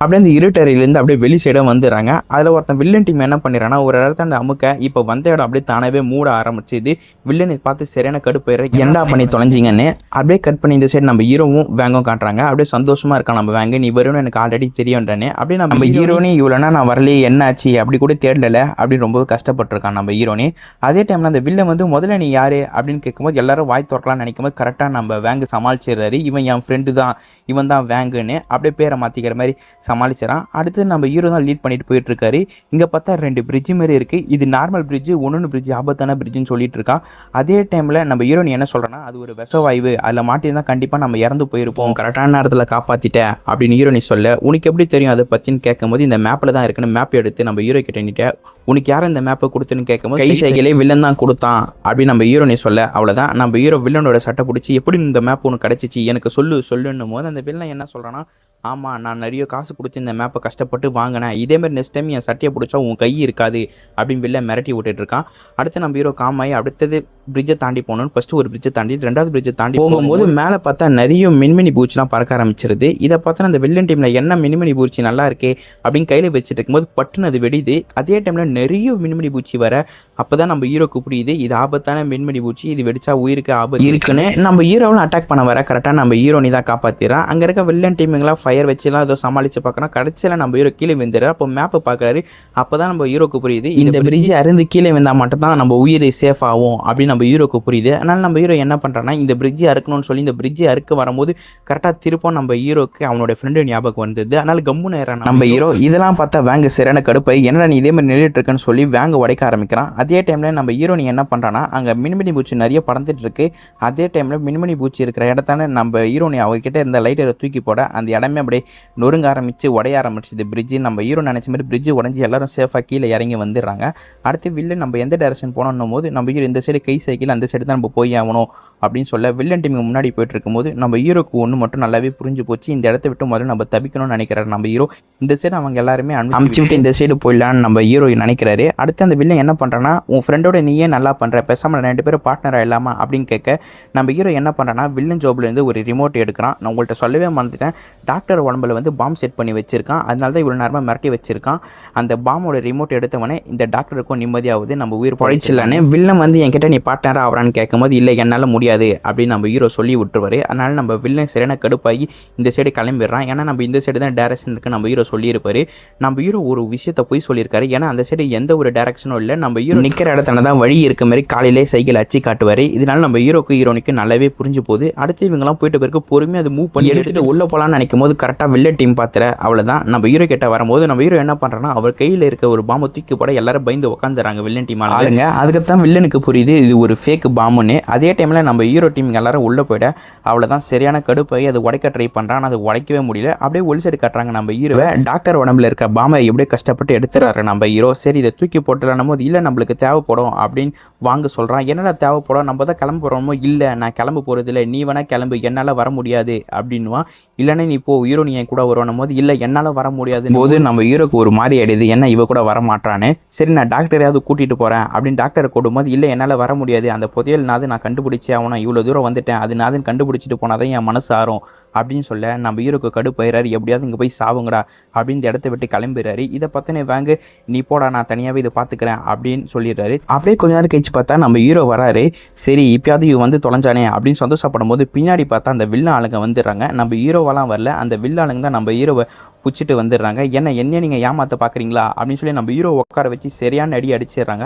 அப்படியே அந்த இருட்டறையிலேருந்து அப்படியே வெளி சைடாக வந்துடுறாங்க. அதில் ஒருத்தன் வில்லன் டீம் என்ன பண்ணிடுறான்னா ஒரு இடத்த அந்த அமுக்க இப்போ வந்த இடம் அப்படியே தானாகவே மூட ஆரம்பிச்சிது. வில்லனை பார்த்து சரியான கடுப்பாயிடுற என்னடா பண்ணி தொலைஞ்சிங்கன்னு. அப்படியே கட் பண்ணி இந்த சைடு நம்ம ஹீரோவும் வேங்கும் காட்டுறாங்க. அப்படியே சந்தோஷமாக இருக்கான் நம்ம வேங்க. நீ வரும்னு எனக்கு ஆல்ரெடி தெரியும்ன்றானே. அப்படியே நம்ம ஹீரோனி இவ்வளோனா நான் வரலையே என்ன ஆச்சு அப்படி கூட தேடலை அப்படின்னு ரொம்பவே கஷ்டப்பட்டுருக்கான் நம்ம ஹீரோனி. அதே டைமில் அந்த வில்லன் வந்து முதல்ல நீ யார் அப்படின்னு கேட்கும்போது எல்லாரும் வாய் திறக்கலாம்னு நினைக்கும்போது கரெக்டாக நம்ம வேங்கு சமாளிச்சிடுறாரு. இவன் என் ஃப்ரெண்டு தான், இவன் தான் வேங்குன்னு அப்படியே பேரை மாற்றிக்கிற மாதிரி சமாளிச்சிடறான். அடுத்து நம்ம ஹீரோ தான் லீட் பண்ணிட்டு போயிட்டு இருக்காரு. இங்கே பார்த்தா 2 பிரிட்ஜ் மாதிரி இருக்குது. இது நார்மல் பிரிட்ஜ், ஒன்று பிரிட்ஜ் ஆபத்தான பிரிட்ஜுன்னு சொல்லிட்டு இருக்கான். அதே டைமில் நம்ம ஹீரோனி என்ன சொல்கிறேன்னா அது ஒரு விஷவாயு, அதில் மாட்டியிருந்தால் கண்டிப்பாக நம்ம இறந்து போயிருப்போம், கரெக்டான நேரத்தில் காப்பாற்றிட்டேன் அப்படின்னு ஹீரோனி சொல்ல உனக்கு எப்படி தெரியும் அதை பற்றின்னு கேட்கும்போது இந்த மேப்பில் தான் இருக்குன்னு மேப் எடுத்து நம்ம ஹீரோ கிட்ட நிட்ட உனக்கு யாரும் இந்த மேப்பை கொடுத்துன்னு கேட்கும்போது கை சைக்கிளே வில்லன் தான் கொடுத்தான் அப்படின்னு நம்ம ஹீரோனி சொல்ல அவ்வளோதான். நம்ம ஹீரோ வில்லனோட சட்டை பிடிச்சி எப்படி இந்த மேப் ஒன்று கிடச்சிச்சு எனக்கு சொல்லுன்னும் போது அந்த வில்லன் என்ன சொல்கிறான்னா ஆமாம் நான் நிறைய காசு கொடுத்து இந்த மேப்பை கஷ்டப்பட்டு வாங்கினேன், இதேமாதிரி நெக்ஸ்ட் டைம் என் சட்டையை பிடிச்சா உன் கை இருக்காது அப்படின்னு வெளில மிரட்டி விட்டுட்டுருக்கான். அடுத்து நம்ம ஹீரோ காமாயி அடுத்தது பிரிட்ஜை தாண்டி போகணும்னு ஃபஸ்ட்டு ஒரு பிரிட்ஜை தாண்டி 2வது பிரிட்ஜை தாண்டி போகும்போது மேலே பார்த்தா நிறைய மின்மினி பூச்சிலாம் பறக்க ஆரம்பிச்சிருது. இதை பார்த்தா அந்த வில்லன் டீமில் என்ன மின்மினி பூச்சி நல்லா இருக்கே அப்படின்னு கையில் வச்சுட்டு இருக்கும்போது பட்டுன்னு அது வெடிது. அதே டைமில் நிறைய மின்மினி பூச்சி வர அப்போ தான் நம்ம ஹீரோக்கு புரியுது இது ஆபத்தான மின்மினி பூச்சி, இது வெடிச்சா உயிருக்கு ஆபத்து இருக்குன்னு. நம்ம ஹீரோவும் அட்டாக் பண்ண வர கரெக்டாக நம்ம ஹீரோனி தான் காப்பாற்றிடுறான். அங்கே இருக்க வில்லன் டீமுங்களாம் ஃபயர் வச்சுலாம் ஏதோ சமாளித்து பார்க்குறோம். கடைசியில் நம்ம ஹீரோ கீழே விழுந்துடுறாரு. அப்போ மேப்பை பார்க்குறாரு. அப்போ தான் நம்ம ஹீரோக்கு புரியுது இந்த பிரிட்ஜ் அருந்து கீழே விழுந்தால் மட்டும் தான் நம்ம உயிர் சேஃப் ஆகும் அப்படின்னு நம்ம ஹீரோக்கு புரியுது. அதனால் நம்ம ஹீரோ என்ன பண்ணுறான்னா இந்த பிரிட்ஜை அறுக்கணும்னு சொல்லி இந்த பிரிட்ஜை அறுக்க வரும்போது கரெக்டாக திருப்பம் நம்ம ஹீரோக்கு அவனோட ஃப்ரெண்டு ஞாபகம் வந்தது. அதனால் கம்முன்னு ஏறான் நம்ம ஹீரோ. இதெல்லாம் பார்த்தா வேங்க சரியான கடுப்பை என்னடா நீ இதே மாதிரி நின்றுட்டு இருக்குன்னு சொல்லி வேங்க உடைக்க ஆரம்பிக்கிறான். அதே டைமில் நம்ம ஹீரோனி என்ன பண்ணுறான்னா அங்கே மின்மினி பூச்சி நிறைய பறந்துட்டு இருக்கு. அதே டைமில் மின்மினி பூச்சி இருக்கிற இடத்தான நம்ம ஹீரோனி அவர்கிட்ட இருந்த லைட்டரை தூக்கி போட அந்த இடமே அப்படியே நொறுங்க ஆரம்பிச்சு உடைய ஆரம்பிச்சிது பிரிட்ஜு. நம்ம ஹீரோ நினச்ச மாதிரி பிரிட்ஜு உடஞ்சி எல்லாரும் சேஃபாக கீழே இறங்கி வந்துடுறாங்க. அடுத்து வில்லன் நம்ம எந்த டைரக்ஷன் போனோம் போது நம்ம ஹீரோ இந்த சைடு கை சைக்கிள் அந்த சைடு தான் நம்ம போய் ஆகணும் அப்படின்னு சொல்ல வில்லன் டீமுக்கு முன்னாடி போயிட்டு இருக்கும்போது நம்ம ஹீரோக்கு ஒன்று மட்டும் நல்லாவே புரிஞ்சு போச்சு. இந்த இடத்த விட்டு முதல்ல நம்ம தப்பிக்கணும்னு நினைக்கிறாரு நம்ம ஹீரோ. இந்த சைடு அவங்க எல்லாருமே அனுப்பிச்சு விட்டு இந்த சைடு போயிடலான்னு நம்ம ஹீரோ நினைக்கிறாரு. அடுத்து அந்த வில்லன் என்ன பண்ணுறான்னா பண்ணுறான்னா, உன் ஃப்ரெண்டோட நீயே நல்லா பண்ணுற, பேசாமல் 2 பேரும் பார்ட்னர் ஆகிடலாமா அப்படின்னு கேட்க, நம்ம ஹீரோ என்ன பண்ணுறான்னா வில்லன் ஜோப்லேருந்து ஒரு ரிமோட் எடுக்கிறான். நான் உங்கள்கிட்ட சொல்லவே மறந்துட்டேன், டாக்டர் உடம்புல வந்து பாம் செட் பண்ணி வச்சிருக்கான், அதனால தான் இவ்வளோ நேரமாக மிரட்டி வச்சிருக்கான். அந்த பாமோட ரிமோட் எடுத்தவனே இந்த டாக்டருக்கும் நிம்மதியாவது, நம்ம உயிர் பழிச்சிடலான்னு வில்லன் வந்து என்கிட்ட நீ பார்ட்னராக ஆகிறான்னு கேட்கும்போது இல்லை என்னால் முடியாது அப்படின்னு நம்ம ஹீரோ சொல்லி விட்டுருவாரு. அதனால நம்ம வில்லன் சரியான கடுப்பாகி இந்த சைடு கிளம்பிடுறான். ஏன்னா நம்ம இந்த சைடு தான் டேரக்ஷன் இருக்குது நம்ம ஹீரோ சொல்லியிருப்பாரு. நம்ம ஹீரோ ஒரு விஷயத்தை போய் சொல்லியிருக்காரு, ஏன்னா அந்த சைடு எந்த ஒரு டேரக்ஷனும் இல்லை, நம்ம ஹீரோ நிற்கிற இடத்துல தான் வழி இருக்க மாதிரி காலையிலே சைக்கிள் அச்சு காட்டுவார். இதனால நம்ம ஹீரோக்கு நல்லாவே புரிஞ்சு போகுது. அடுத்து இவங்கெல்லாம் போயிட்டு பிறகு பொறுமையாக அது மூவ் பண்ணி எடுத்துட்டு உள்ள போகலான்னு நினைக்கும் போது கரெக்டாக வில்லன் டீம் பார்த்துற அவ்வளோதான். நம்ம ஹீரோ கிட்ட வரும்போது நம்ம ஹீரோ என்ன பண்ணுறான்னா அவர் கையில் இருக்க ஒரு பாம்பை தூக்கி போட எல்லாரும் பயந்து உட்காந்துறாங்க வில்லன் டீம் ஆளுங்க. அதுக்கு தான் வில்லனுக்கு புரியுது இது ஒரு ஃபேக் பாம்புன்னு. அதே டைமில் நம்ம ஹீரோ டீம் எல்லாரும் உள்ளே போயிட அவ்வளோதான் சரியான கடுப்பாகி அது உடைக்க ட்ரை பண்ணுறான். அது உடைக்கவே முடியல. அப்படியே ஒளி சைடு காட்டுறாங்க நம்ம ஹீரோவை. டாக்டர் உடம்புல இருக்க பாம்பை எப்படியே கஷ்டப்பட்டு எடுத்துறாரு நம்ம ஹீரோ. சரி இதை தூக்கி போட்டுலாம் போது இல்லை நம்மளுக்கு தேவைப்படும் அப்படின்னு வாங்க சொல்கிறான். என்னடா தேவைப்படும், நம்ம தான் கிளம்ப போகிறோமோ, இல்லை நான் கிளம்ப போகிறது இல்லை, நீ வேணால் கிளம்பு, என்னால் வர முடியாது அப்படின்வான். இல்லைன்னா நீ இப்போ ஹீரோ நீ என் கூட வருவானும் போது இல்லை என்னால் வர முடியாது போது நம்ம ஹீரோக்கு ஒரு மாதிரி ஆயிடுது, என்ன இவ கூட வர மாட்டான்னு. சரி நான் டாக்டரையாவது கூட்டிகிட்டு போகிறேன் அப்படின்னு டாக்டரை கூடும்போது இல்லை என்னால் வர முடியாது, அந்த புதையல் நான் கண்டுபிடிச்சி அவனை இவ்வளோ தூரம் வந்துட்டேன், அது நான் கண்டுபிடிச்சிட்டு போனால் தான் என் மனசு ஆறும் அப்படின்னு சொல்ல நம்ம ஹீரோக்கு கடுப்பாயிறாரு. எப்படியாவது இங்கே போய் சாவுங்கடா அப்படின்னு இந்த இடத்த விட்டு கிளம்பிடுறாரு. இதை பார்த்தனே வாங்க நீ போடா நான் தனியாகவே இதை பார்த்துக்கிறேன் அப்படின்னு சொல்லிடுறாரு. அப்படியே கொஞ்ச நேரம் கழிச்சு பார்த்தா நம்ம ஹீரோ வராரு. சரி இப்பயாவது இவன் வந்து தொலைஞ்சானே அப்படின்னு சந்தோஷப்படும் போது பின்னாடி பார்த்தா அந்த வில்ல ஆளுங்க வந்துடுறாங்க. நம்ம ஹீரோவெல்லாம் வரல, அந்த வில்ல ஆளுங்க தான் நம்ம ஹீரோவை பிடிச்சிட்டு வந்துடுறாங்க. என்ன நீங்கள் ஏமாற்ற பார்க்குறீங்களா அப்படின்னு சொல்லி நம்ம ஹீரோ உட்கார வச்சு சரியான அடி அடிச்சிடுறாங்க.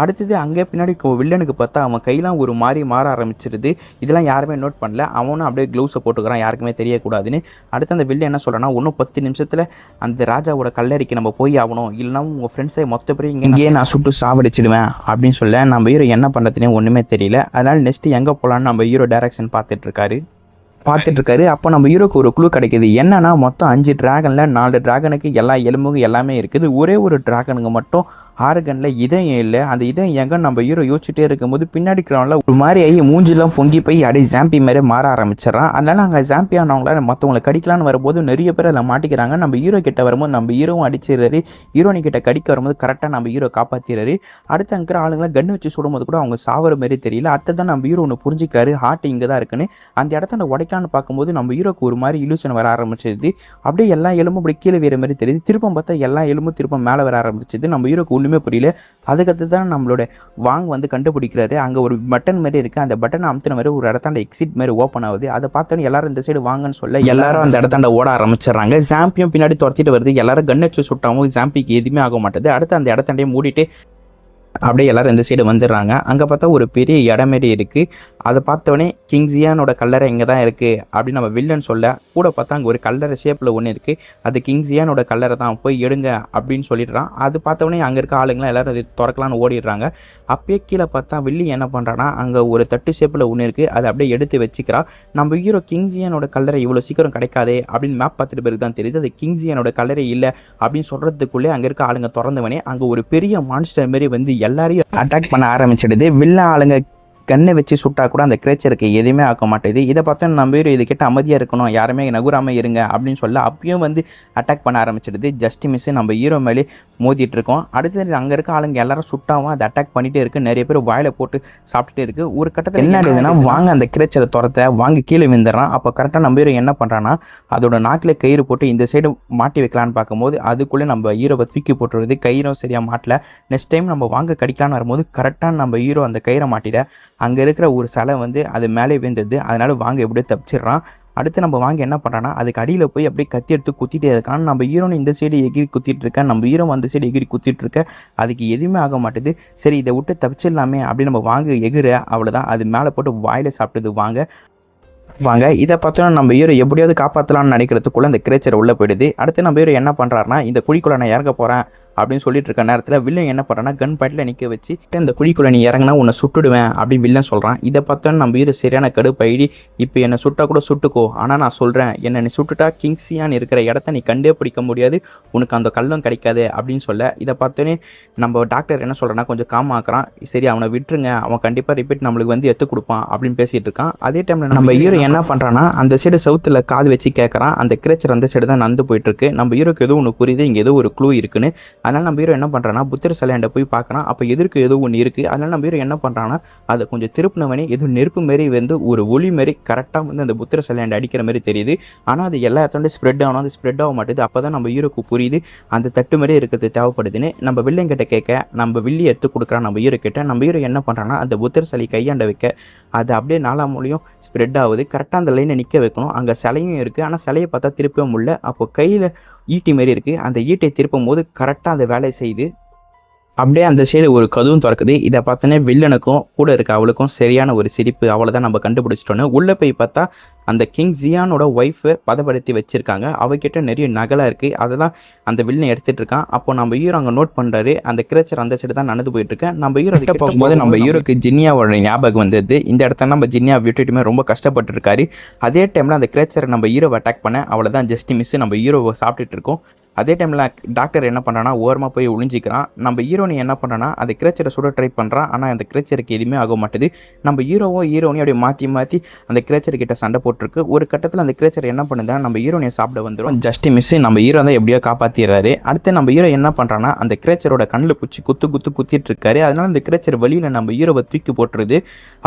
அடுத்தது அங்கே பின்னாடி வில்லனுக்கு பார்த்தா அவன் கையெல்லாம் ஒரு மாதிரி மாற ஆரம்பிச்சிருது. இதெல்லாம் யாருமே நோட் பண்ணல. அவனும் அப்படியே க்ளவுஸை போட்டுக்கிறான் யாருக்குமே தெரியக்கூடாதுன்னு. அடுத்து அந்த வில்லன் என்ன சொல்கிறான்னா இன்னும் 10 நிமிஷத்தில் அந்த ராஜாவோட கல்லறைக்கு நம்ம போய் ஆகணும், இல்லைனா உங்கள் ஃப்ரெண்ட்ஸை மொத்த பேர் இங்கேயே நான் சுட்டு சாவடிச்சிடுவேன் அப்படின்னு சொல்ல நம்ம ஹீரோ என்ன பண்ணுறதுனே ஒன்றுமே தெரியல. அதனால் நெக்ஸ்ட்டு எங்கே போகலான்னு நம்ம ஹீரோ டைரக்ஷன் பார்த்துட்ருக்காரு. அப்போ நம்ம ஹீரோக்கு ஒரு க்ளூ கிடைக்கிது. என்னன்னா மொத்தம் 5 ட்ராகனில் 4 ட்ராகனுக்கு எல்லா எலும்பும் எல்லாமே இருக்குது, ஒரே ஒரு ட்ராகனுக்கு மட்டும் ஆர்கனில் இதயம் இல்லை. அந்த இதயம் எங்கே நம்ம ஹீரோ யோசிச்சுட்டே இருக்கும்போது பின்னாடி கிரவுண்டில் ஒரு மாதிரி ஆகி மூஞ்சிலாம் பொங்கி போய் அப்படியே ஜாம்பி மாதிரி மாற ஆரம்பிச்சிடறான். அதனால அங்கே ஜாம்பி ஆனவங்கள மற்றவங்களை கடிக்கலான்னு வரும்போது நிறைய பேர் அதில் மாட்டிக்கிறாங்க. நம்ம ஹீரோ கிட்ட வரும்போது நம்ம ஹீரோவும் அடிச்சிடுறாரு. ஹீரோனி கிட்ட கடிக்க வரும்போது கரெக்டாக நம்ம ஹீரோ காப்பாற்றிடுறாரு. அடுத்து அங்கே ஆளுங்களை கன்று வச்சு சுடும்போது கூட அவங்க சாவர மாதிரி தெரியல. அடுத்ததான் நம்ம ஹீரோ ஒன்று புரிஞ்சிக்கிறாரு, ஹார்ட் இங்கே தான் இருக்குன்னு. அந்த இடத்த உடைக்கலான்னு பார்க்கும்போது நம்ம ஹீரோக்கு ஒரு மாதிரி இலூஷன் வர ஆரம்பிச்சிது. அப்படியே எல்லா எலும்பும் அப்படி கீழே வேற மாதிரி தெரியுது. திருப்பம் பார்த்தா எல்லா எலும்பும் திருப்பம் மேலே வர ஆரம்பிச்சிது. நம்ம ஹீரோக்கு ஒன்றுமே புரியல. அதுக்கடுத்து தான் நம்மளோட வாங் வந்து கண்டுபிடிக்கிறாரு. அங்கே ஒரு பட்டன் மாதிரி இருக்குது, அந்த பட்டனை அமுத்தின மாதிரி ஒரு இடத்தாண்ட எக்ஸிட் மாதிரி ஓப்பன் ஆகுது. அதை பார்த்தோன்னே எல்லாரும் இந்த சைடு வாங்கன்னு சொல்ல எல்லாரும் அந்த இடத்தாண்ட ஓட ஆரம்பிச்சிடறாங்க. ஜாம்பியும் பின்னாடி துரத்திட்டு வருது. எல்லாரும் கன் வச்சு சுட்டாவும் ஜாம்பிக்கு எதுவுமே ஆக மாட்டேது. அடுத்து அந்த இடத்தாண்டே மூடிட்டு அப்படியே எல்லோரும் இந்த சைடு வந்துடுறாங்க. அங்கே பார்த்தா ஒரு பெரிய இடம் மாரி இருக்குது. அதை பார்த்தோடனே கிங்ஸியானோட கல்லறை இங்கே தான் இருக்குது அப்படின்னு நம்ம வில்லன் சொல்ல, கூட பார்த்தா அங்கே ஒரு கல்லறை ஷேப்பில் ஒன்று இருக்குது, அது கிங்ஸியானோட கல்லறை தான், போய் எடுங்க அப்படின்னு சொல்லிடுறான். அது பார்த்தோடனே அங்கே இருக்க ஆளுங்களாம் எல்லோரும் அது திறக்கலான்னு ஓடிடுறாங்க. அப்பயே கீழே பார்த்தா வில்லி என்ன பண்ணுறான்னா அங்கே ஒரு தட்டு ஷேப்பில் ஒன்று இருக்குது, அதை அப்படியே எடுத்து வச்சுக்கிறா. நம்ம ஹீரோ கிங்ஸியானோட கல்லறை இவ்வளோ சீக்கிரம் கிடைக்காதே அப்படின்னு மேப் பார்த்துட்டு பிறகு தான் தெரியுது அது கிங்ஸியானோட கல்லறை இல்லை அப்படின்னு சொல்கிறதுக்குள்ளே அங்கே இருக்க ஆளுங்க திறந்தவனே அங்கே ஒரு பெரிய மான்ஸ்டர் மாரி வந்து எல்லாரையும் அட்டாக் பண்ண ஆரம்பிச்சிடுது. வில்ல ஆளுங்க கண்ணை வச்சு சுட்டா கூட அந்த கிரேச்சருக்கு எதுவுமே ஆக்க மாட்டேது. இதை பார்த்தோம் நம்ம ஹீரோ இது கிட்ட அமைதியாக இருக்கணும், யாருமே நகுராமல் இருங்க அப்படின்னு சொல்ல அப்பயும் வந்து அட்டாக் பண்ண ஆரம்பிச்சிடுது. ஜஸ்ட் மிஸ் நம்ம ஹீரோ மேலே மோதிட்டு இருக்கோம். அடுத்தது அங்கே இருக்க ஆளுங்க எல்லாரும் சுட்டாவும் அதை அட்டாக் பண்ணிகிட்டே இருக்குது. நிறைய பேர் வாயில போட்டு சாப்பிட்டுட்டே இருக்குது. ஒரு கட்டத்தில் என்ன ஆகுதுன்னா வாங்க அந்த கிரேச்சரை துரத்த வாங்கி கீழே விந்துடுறான். அப்போ கரெக்டாக நம்ம ஹீரோ என்ன பண்ணுறான்னா அதோட நாக்கில் கயிறு போட்டு இந்த சைடு மாட்டி வைக்கலான்னு பார்க்கும்போது அதுக்குள்ளே நம்ம ஹீரோவை தூக்கி போட்டுருது. கயிறும் சரியாக மாட்டல. நெக்ஸ்ட் டைம் நம்ம வாங்க கடிக்கலான்னு வரும்போது கரெக்டாக நம்ம ஹீரோ அந்த கயிறை மாட்டிட அங்கே இருக்கிற ஒரு சிலை வந்து அது மேலே விழுந்தது. அதனால வாங்க எப்படியே தப்பிச்சிடுறான். அடுத்து நம்ம வாங்க என்ன பண்ணுறான்னா அதுக்கு அடியில் போய் அப்படியே கத்தி எடுத்து குத்திட்டே இருக்கான். நம்ம ஹீரோன்னு இந்த சைடு எகிரி குத்திட்டு இருக்கேன், நம்ம ஹீரோ அந்த சைடு எகிரி குத்திட்டு இருக்க, அதுக்கு எதுவுமே ஆக மாட்டேது. சரி இதை விட்டு தப்பிச்சிடலாமே அப்படின்னு நம்ம வாங்க எகிர அவ்வளோதான் அது மேலே போட்டு வாயில் சாப்பிட்டது வாங்க. இதை பார்த்தோன்னா நம்ம ஹீரோ எப்படியாவது காப்பாற்றலாம்னு நினைக்கிறதுக்குள்ளே அந்த கிரேச்சர் உள்ளே போயிடுது. அடுத்து நம்ம ஹீரோ என்ன பண்ணுறாருனா இந்த குழிக்குள்ளே நான் இறங்க போகிறேன் அப்படின்னு சொல்லிட்டு இருக்க நேரத்தில் வில்லன் என்ன பண்ணுறான்னா கன் பாயிண்டில் நிற்க வச்சு இந்த குழிக்குள்ளே நீ இறங்கினா உன்னை சுட்டுடுவேன் அப்படின்னு வில்லன் சொல்கிறான். இதை பார்த்தோன்னு நம்ம ஹீரோ சரியான கடுப்பாயிடி, இப்போ என்னை சுட்டா கூட சுட்டுக்கோ, ஆனால் நான் சொல்கிறேன் என்னை நீ சுட்டுட்டா கிங்ஸியான்னு இருக்கிற இடத்த நீ கண்டே பிடிக்க முடியாது, உனக்கு அந்த கல்லும் கிடைக்காது அப்படின்னு சொல்ல இதை பார்த்தோன்னே நம்ம டாக்டர் என்ன சொல்கிறேன்னா கொஞ்சம் காமாக்குறான். சரி அவனை விட்டுருங்க, அவன் கண்டிப்பாக ரிப்பீட் நம்மளுக்கு வந்து எடுத்து கொடுப்பான் அப்படின்னு பேசிகிட்டு இருக்கான். அதே டைமில் நம்ம ஹீரோ என்ன பண்ணுறான்னா அந்த சைடு சவுத்தில் காது வச்சு கேட்குறான். அந்த கிரேச்சர் அந்த சைடு தான் நடந்து போயிட்டுருக்கு. நம்ம ஹீரோக்கு எதுவும் ஒன்று புரியுது, இங்கே ஏதோ ஒரு க்ளூ இருக்குன்னு. அதனால் நம்ம ஹீரோ என்ன பண்ணுறான்னா புத்தர் சிலையாண்ட போய் பார்க்குறான். அப்போ எதிர்க்கு ஏதோ ஒன்று இருக்குது. அதனால் நம்ம ஹீரோ என்ன பண்ணுறான்னா அதை கொஞ்சம் திருப்பினவனே ஏதோ நெருப்பு மாரி வந்து ஒரு ஒளி மாரி கரெக்டாக வந்து அந்த புத்தர் சிலையாண்ட அடிக்கிற மாதிரி தெரியுது. ஆனால் அது எல்லா இடத்துல ஸ்ப்ரெட் ஆகணும், அது ஸ்ப்ரெட் ஆக மாட்டேது. அப்போ தான் நம்ம ஹீரோக்கு புரியுது அந்த தட்டு மாதிரி இருக்கிறது தேவைப்படுதுன்னு. நம்ம வில்லன் கிட்ட கேட்க நம்ம வில்லி எடுத்து கொடுக்குறான் நம்ம ஹீரோ கிட்ட. நம்ம ஹீரோ என்ன பண்ணுறான்னா அந்த புத்தர் சிலை கையாண்ட வைக்க அது அப்படியே நாலா மூலையும் ஸ்ப்ரெட் ஆகுது. கரெக்டாக அந்த லைனை நிற்க வைக்கணும். அங்கே சிலையும் இருக்குது, ஆனால் சிலையை பார்த்தா திருப்பவே முடியல. அப்போ கையில் ஈட்டி மாரி இருக்குது. அந்த ஈட்டை திருப்பும் போது கரெக்டாக அந்த வேலையை செய்யுது. அப்படியே அந்த சைடு ஒரு கதவும் திறக்குது. இதை பார்த்தோன்னே வில்லனுக்கும் கூட இருக்க அவளுக்கும் சரியான ஒரு சிரிப்பு. அவளை தான் நம்ம கண்டுபிடிச்சிட்டோன்னு உள்ளே போய் பார்த்தா அந்த கிங் ஜியானோட ஒய்ஃபை பதப்படுத்தி வச்சுருக்காங்க. அவகிட்ட நிறைய நகலாக இருக்குது. அதெல்லாம் அந்த வில்லன் எடுத்துகிட்டு இருக்கான். அப்போ நம்ம ஹீரோ அங்கே நோட் பண்ணுறாரு அந்த கிரேச்சர் அந்த சைடு தான் நடந்து போயிட்டுருக்கேன். நம்ம ஹீரோ கிட்ட போகும்போது நம்ம ஹீரோக்கு ஜின்னியாவோட ஞாபகம் வந்தது. இந்த இடத்துல நம்ம ஜின்னியா விட்டுட்டுமே ரொம்ப கஷ்டப்பட்டுருக்காரு. அதே டைமில் அந்த கிரேச்சரை நம்ம ஹீரோவை அட்டாக் பண்ண அவளை தான் ஜஸ்ட் மிஸ் நம்ம ஹீரோவை சாப்பிட்டுட்டு இருக்கோம். அதே டைமில் டாக்டர் என்ன பண்ணுறான்னா ஓரமாக போய் ஒளிஞ்சிக்கிறான். நம்ம ஹீரோனி என்ன பண்ணுறான்னா அந்த கிரேச்சரை சுட ட்ரை பண்ணுறான். ஆனால் அந்த கிரேச்சருக்கு எதுவுமே ஆக மாட்டுது. நம்ம ஹீரோனையும் அப்படியே மாற்றி அந்த கிரேச்சர்கிட்ட சண்டை போட்டிருக்கு. ஒரு கட்டத்தில் அந்த கிரேச்சர் என்ன பண்ணுதுன்னா நம்ம ஹீரோனியை சாப்பிட வந்துடும். ஜஸ்ட் மிஸ் நம்ம ஹீரோ தான் எப்படியோ காப்பாற்றிடுறாரு. அடுத்து நம்ம ஹீரோ என்ன பண்ணுறான்னா அந்த கிரேச்சரோட கண்ணில் பிடிச்சி குத்திட்டு இருக்காரு. அதனால அந்த கிரேச்சர் வழியில் நம்ம ஹீரோவை தூக்கி போட்டுருது.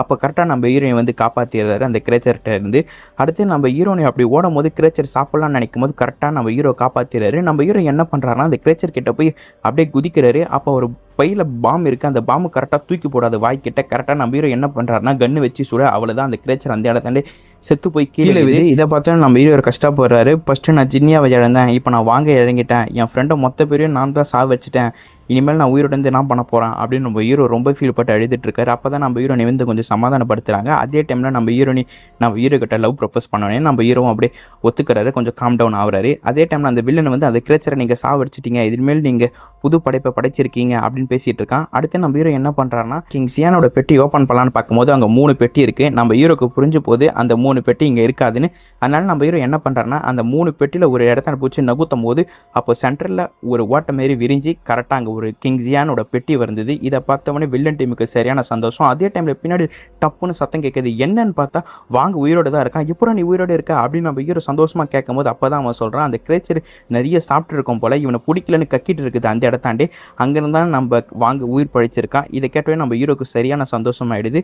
அப்போ கரெக்டாக நம்ம ஹீரோயை வந்து காப்பாற்றிடுறாரு அந்த கிரேச்சர்கிட்ட இருந்து. அடுத்து நம்ம ஹீரோனை அப்படி ஓடும் போது கிரேச்சர் சாப்பிடலாம்னு நினைக்கும் போது கரெக்டாக நம்ம ஹீரோ காப்பாற்றிடுறாரு. நம்ம ஹீரோ என்ன பண்ணுறாருன்னா அந்த கிரேச்சர் கிட்ட போய் அப்படியே குதிக்கிறாரு. அப்போ ஒரு பையில் பாம்பு இருக்குது. அந்த பாம்பு கரெக்டாக தூக்கி போடாது வாய்க்கிட்ட. கரெக்டாக நம்ம ஹீரோ என்ன பண்ணுறாருன்னா கன்று வச்சு சுட அவ்வளோதான் அந்த கிரேச்சர் அந்த இடத்தாண்டே செத்து போய் கீழே விழுது. இதை பார்த்தா நம்ம ஹீரோ கஷ்டப்படுறாரு. ஃபஸ்ட்டு நான் ஜின்னியாவை இழந்தேன், இப்போ நான் வாங்க இறங்கிட்டேன், என் ஃப்ரெண்டை மொத்த பேரையும் நான் தான் வச்சுட்டேன், இனிமேல் நான் உயிரோடு என்ன பண்ண போகிறேன் அப்படின்னு நம்ம ஹீரோ ரொம்ப ஃபீல் பட்டு அழுதுட்டு இருக்காரு. அப்போ தான் நம்ம ஹீரோனி வந்து கொஞ்சம் சமாதானப்படுத்துகிறாங்க. அதே டைமில் நம்ம ஹீரோ கிட்ட லவ் ப்ரொபோஸ் பண்ணோன்னே நம்ம ஹீரோவும் அப்படியே ஒத்துக்கிறாரு, கொஞ்சம் காம் டவுன் ஆகுறாரு. அதே டைமில் அந்த வில்லன் வந்து அந்த கிரேச்சரை நீங்கள் சாவடிச்சிட்டீங்க, இனிமேல் நீங்கள் புது படைப்பை படைச்சிருக்கீங்க அப்படின்னு பேசிகிட்டு இருக்கான். அடுத்து நம்ம ஹீரோ என்ன பண்ணுறாருன்னா கிங் ஜியானோட பெட்டி ஓப்பன் பண்ணலான்னு பார்க்கும்போது அங்கே 3 பெட்டி இருக்குது. நம்ம ஹீரோக்கு புரிஞ்சு போது அந்த 3 பெட்டி இங்கே இருக்காதுன்னு. அதனால நம்ம ஹீரோ என்ன பண்ணுறாருன்னா அந்த 3 பெட்டியில் ஒரு இடத்த பூச்சி நகுத்தும் போது அப்போ சென்டரில் ஒரு ஓட்ட மாரி விரிஞ்சு கரெக்டாக அங்கே ஒரு கிங் ஜியானோட பெட்டி வந்தது. இதை பார்த்தவொடனே வில்லன் டீமுக்கு சரியான சந்தோஷம். அதே டைமில் பின்னாடி டப்புன்னு சத்தம் கேட்குது. என்னன்னு பார்த்தா வாங்க உயிரோடு தான் இருக்கான், இப்போ நீ உயிரோடு இருக்கா அப்படின்னு நம்ம ஹீரோ சந்தோஷமாக கேட்கும் போது அப்போ தான் அவன் சொல்கிறான் அந்த கிரேச்சர் நிறைய சாப்பிட்டு இருக்கும் போல், இவனை பிடிக்கலன்னு கக்கிட்டு இருக்குது அந்த இடத்தாண்டி. அங்கேருந்து தான் நம்ம வாங்க உயிர் பழிச்சிருக்கான். இதை கேட்டவே நம்ம ஹீரோக்கு சரியான சந்தோஷமாயிடுது.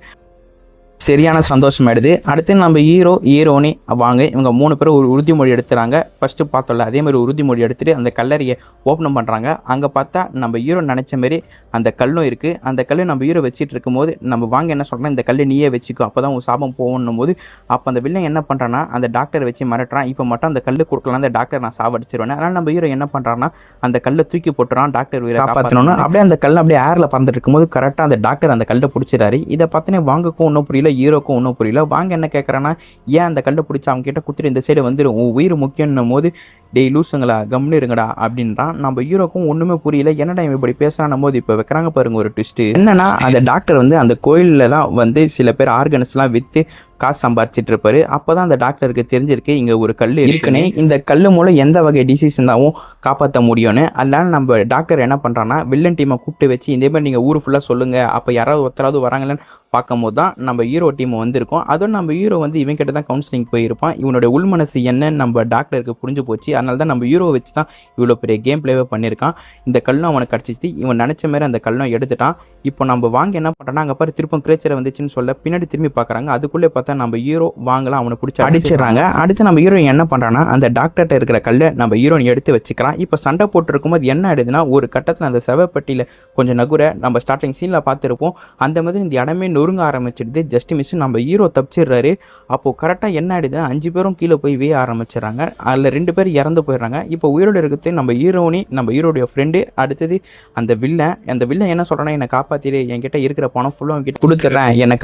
அடுத்து நம்ம ஹீரோனி வாங்க இவங்க 3 பேரும் ஒரு உறுதிமொழி எடுத்துறாங்க. ஃபஸ்ட்டு பார்த்தோம்ல அதே மாதிரி உறுதிமொழி எடுத்துகிட்டு அந்த கல்லறையை ஓப்பன் பண்ணுறாங்க. அங்கே பார்த்தா நம்ம ஹீரோ நினச்ச மாரி அந்த கல்லும் இருக்குது. அந்த கல் நம்ம ஹீரோ வச்சுட்டு இருக்கும்போது நம்ம வாங்க என்ன சொல்கிறோன்னா இந்த கல்லை நீயே வச்சுக்கோ, அப்போ தான் உன் சாபம் போகணும் போது அப்போ அந்த வில்லன் என்ன பண்ணுறான்னா அந்த டாக்டரை வச்சு மிரட்டுறான். இப்போ மட்டும் அந்த கல் கொடுக்கலாம், அந்த டாக்டர் நான் சாவடிச்சிருவேன். அதனால் நம்ம ஹீரோ என்ன பண்ணுறான்னா அந்த கல்லை தூக்கி போட்டுறான், டாக்டர் உயிரை காப்பாற்றணும்னு. அப்படியே அந்த கல் அப்படியே ஏரில் பறந்துட்டு இருக்கும்போது கரெக்டாக அந்த டாக்டர் அந்த கல்லை பிடிச்சிடாரு. இதை பார்த்தோன்னே வாங்கக்கும் ஒன்றும் புரியல, ஹீரோக்கும் ஒன்றும் புரியல. வாங்க என்ன கேட்குறான்னா ஏன் அந்த கல்லை பிடிச்சி அவங்க கிட்ட குத்துட்டு இந்த சைடு வந்துடும், உன் உயிர் முக்கியன்னும் போது டேய் லூசுங்களா கம்னு இருங்கடா அப்படின்றான். நம்ம ஹீரோக்கும் ஒன்றுமே புரியல, என்னடா இவன் இப்படி பேசுறான் போது இப்போ வைக்கிறாங்க பாருங்க ஒரு ட்விஸ்ட்டு. என்னன்னா அந்த டாக்டர் வந்து அந்த கோயிலில் தான் வந்து சில பேர் ஆர்கன்ஸ்லாம் விற்று காசு சம்பாரிச்சிட்டு இருப்பாரு. அப்போ தான் அந்த டாக்டருக்கு தெரிஞ்சிருக்கு இங்கே ஒரு கல் இருக்குன்னு, இந்த கல் மூலம் எந்த வகை டிசீஸ் இருந்தாலும் காப்பாற்ற முடியும்னு. அதனால நம்ம டாக்டர் என்ன பண்ணுறான்னா வில்லன் டீமை கூப்பிட்டு வச்சு இதே மாதிரி நீங்கள் ஊர் ஃபுல்லாக சொல்லுங்கள், அப்போ யாராவது ஒருத்தராவது வராங்களான்னு பார்க்கும்போது தான் நம்ம ஹீரோ டீம் வந்திருக்கோம். அதுவும் நம்ம ஹீரோ வந்து இவன் கிட்ட தான் கவுன்சிலிங் போயிருப்பான். இவனுடைய உள்மனசு என்னன்னு நம்ம டாக்டருக்கு புரிஞ்சு போச்சு. அதனால தான் நம்ம ஹீரோவை வச்சு தான் இவ்வளோ பெரிய கேம் பிளேவே பண்ணியிருக்கான். இந்த கல்லும் அவனுக்கு கிடச்சிச்சு, இவன் நினச்ச மாதிரி அந்த கல்லும் எடுத்துட்டான். இப்போ நம்ம வாங்க என்ன பண்ணுறான்னா அங்கே பாரு திருப்பம் கிரேச்சரை வந்துச்சுன்னு சொல்ல பின்னாடி திரும்பி பார்க்குறாங்க. அதுக்குள்ளே பார்த்தா நம்ம ஹீரோ வாங்கலாம் அவனை பிடிச்சி அடிச்சிடுறாங்க. அடுத்து நம்ம ஹீரோ என்ன பண்ணுறான்னா அந்த டாக்டர்கிட்ட இருக்கிற கல்லை நம்ம ஹீரோனை எடுத்து வச்சுக்கிறான். இப்போ சண்டை போட்டு இருக்கும்போது என்ன ஆயிடுதுன்னா ஒரு கட்டத்தில் அந்த செவப்பட்டியில் கொஞ்சம் நகுர நம்ம ஸ்டார்டிங் சீனில் பார்த்துருப்போம். அந்த மாதிரி இந்த இடமே நொறுங்க ஆரம்பிச்சிடுது. ஜஸ்ட் மிஸ் நம்ம ஹீரோ தப்பிச்சிடுறாரு. அப்போது கரெக்டாக என்ன ஆயிடுதுன்னா 5 பேரும் கீழே போய் வேய ஆரம்பிச்சிடறாங்க. அதில் 2 பேர் இறந்து போயிடுறாங்க. இப்போ உயிரோடு இருக்கிறது நம்ம ஹீரோனி, நம்ம ஹீரோடைய ஃப்ரெண்டு. அடுத்தது அந்த வில்லன் என்ன சொல்கிறான்னா என்னை காப்பாற்றிடு, என்கிட்ட இருக்கிற பணம் ஃபுல்லாக என்கிட்ட கொடுத்துட்றேன், என்னை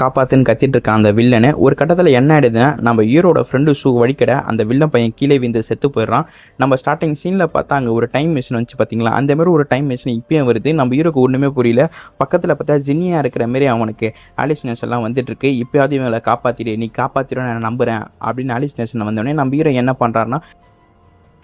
காப்பாற்றுன்னு கத்திட்டு இருக்கான் அந்த வில்லனை. ஒரு கட்டத்தில் என்ன ஆயிடுதுன்னா நம்ம ஹீரோட ஃப்ரெண்டு வடிக்கட அந்த வில்லன் பையன் கீழே விந்து செத்து போயிடுறான். நம்ம ஸ்டார்டிங் சீனில் பார்த்தா அங்கே ஒரு டைம் மிஷின் வந்துச்சு பார்த்தீங்களா, அந்த மாதிரி ஒரு டைம் மிஷின் இப்பயும் வருது. நம்ம ஹீரோக்கு ஒன்றுமே புரியல. பக்கத்தில் பார்த்தா ஜின்னியாக இருக்கிற மாரி அவனுக்கு ஆலிசினேஷன் எல்லாம் வந்துட்டு இருக்கு. இப்போயாவது இவங்களை காப்பாற்றிடு, நீ காப்பாற்றிடும் நான் நம்புகிறேன் அப்படின்னு ஆலிசினேஷன் வந்தோடனே நம்ம ஹீரோ என்ன பண்ணுறாருன்னா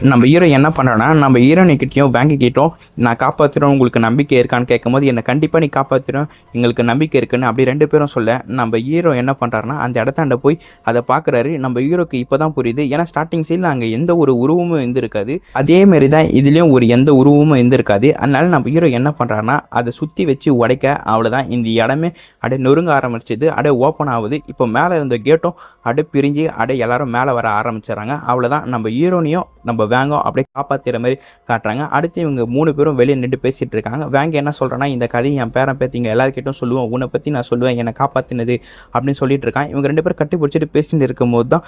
நம்ம ஹீரோ என்ன பண்ணுறோன்னா நம்ம ஹீரோனிக்கிட்டையும் பேங்குக்கிட்டையும் நான் காப்பாற்றுறோம் உங்களுக்கு நம்பிக்கை இருக்கான்னு கேட்கும்போது என்னை கண்டிப்பாக நீ காப்பாற்றுறோம் எங்களுக்கு நம்பிக்கை இருக்குன்னு அப்படி 2 பேரும் சொல்ல நம்ம ஹீரோ என்ன பண்ணுறாருன்னா அந்த இடத்தாண்ட போய் அதை பார்க்குறாரு. நம்ம ஹீரோக்கு இப்போ தான் புரியுது. ஏன்னா ஸ்டார்டிங் சைடில் அங்கே எந்த ஒரு உருவமும் இருந்திருக்காது. அதேமாரி தான் இதுலேயும் எந்த உருவமும் இருந்திருக்காது. அதனால நம்ம ஹீரோ என்ன பண்ணுறாருன்னா அதை சுற்றி வச்சு உடைக்க அவ்வளோதான் இந்த இடமே அப்படியே நொறுங்க ஆரம்பிச்சிது. அப்படியே ஓப்பன் ஆகுது. இப்போ மேலே இருந்த கேட்டும் அப்படியே பிரிஞ்சு அப்படியே எல்லாரும் மேலே வர ஆரம்பிச்சிடறாங்க. அவ்வளோதான் நம்ம ஹீரோனையும் நம்ம வேங்கும் அப்படியே காப்பாற்றுற மாதிரி காட்டுறாங்க. அடுத்து இவங்க 3 பேரும் வெளியே நின்று பேசிகிட்டு இருக்காங்க. வேங்க என்ன சொல்கிறேன்னா இந்த கதையை என் பேரன் பேத்திங்க எல்லாருக்கிட்டும் சொல்லுவேன், உன்னை பற்றி நான் சொல்லுவேன், என்னை காப்பாற்றினது அப்படின்னு சொல்லிட்டு இருக்கான். இவங்க 2 பேரும் கட்டி பிடிச்சிட்டு பேசிட்டு இருக்கும்போது தான்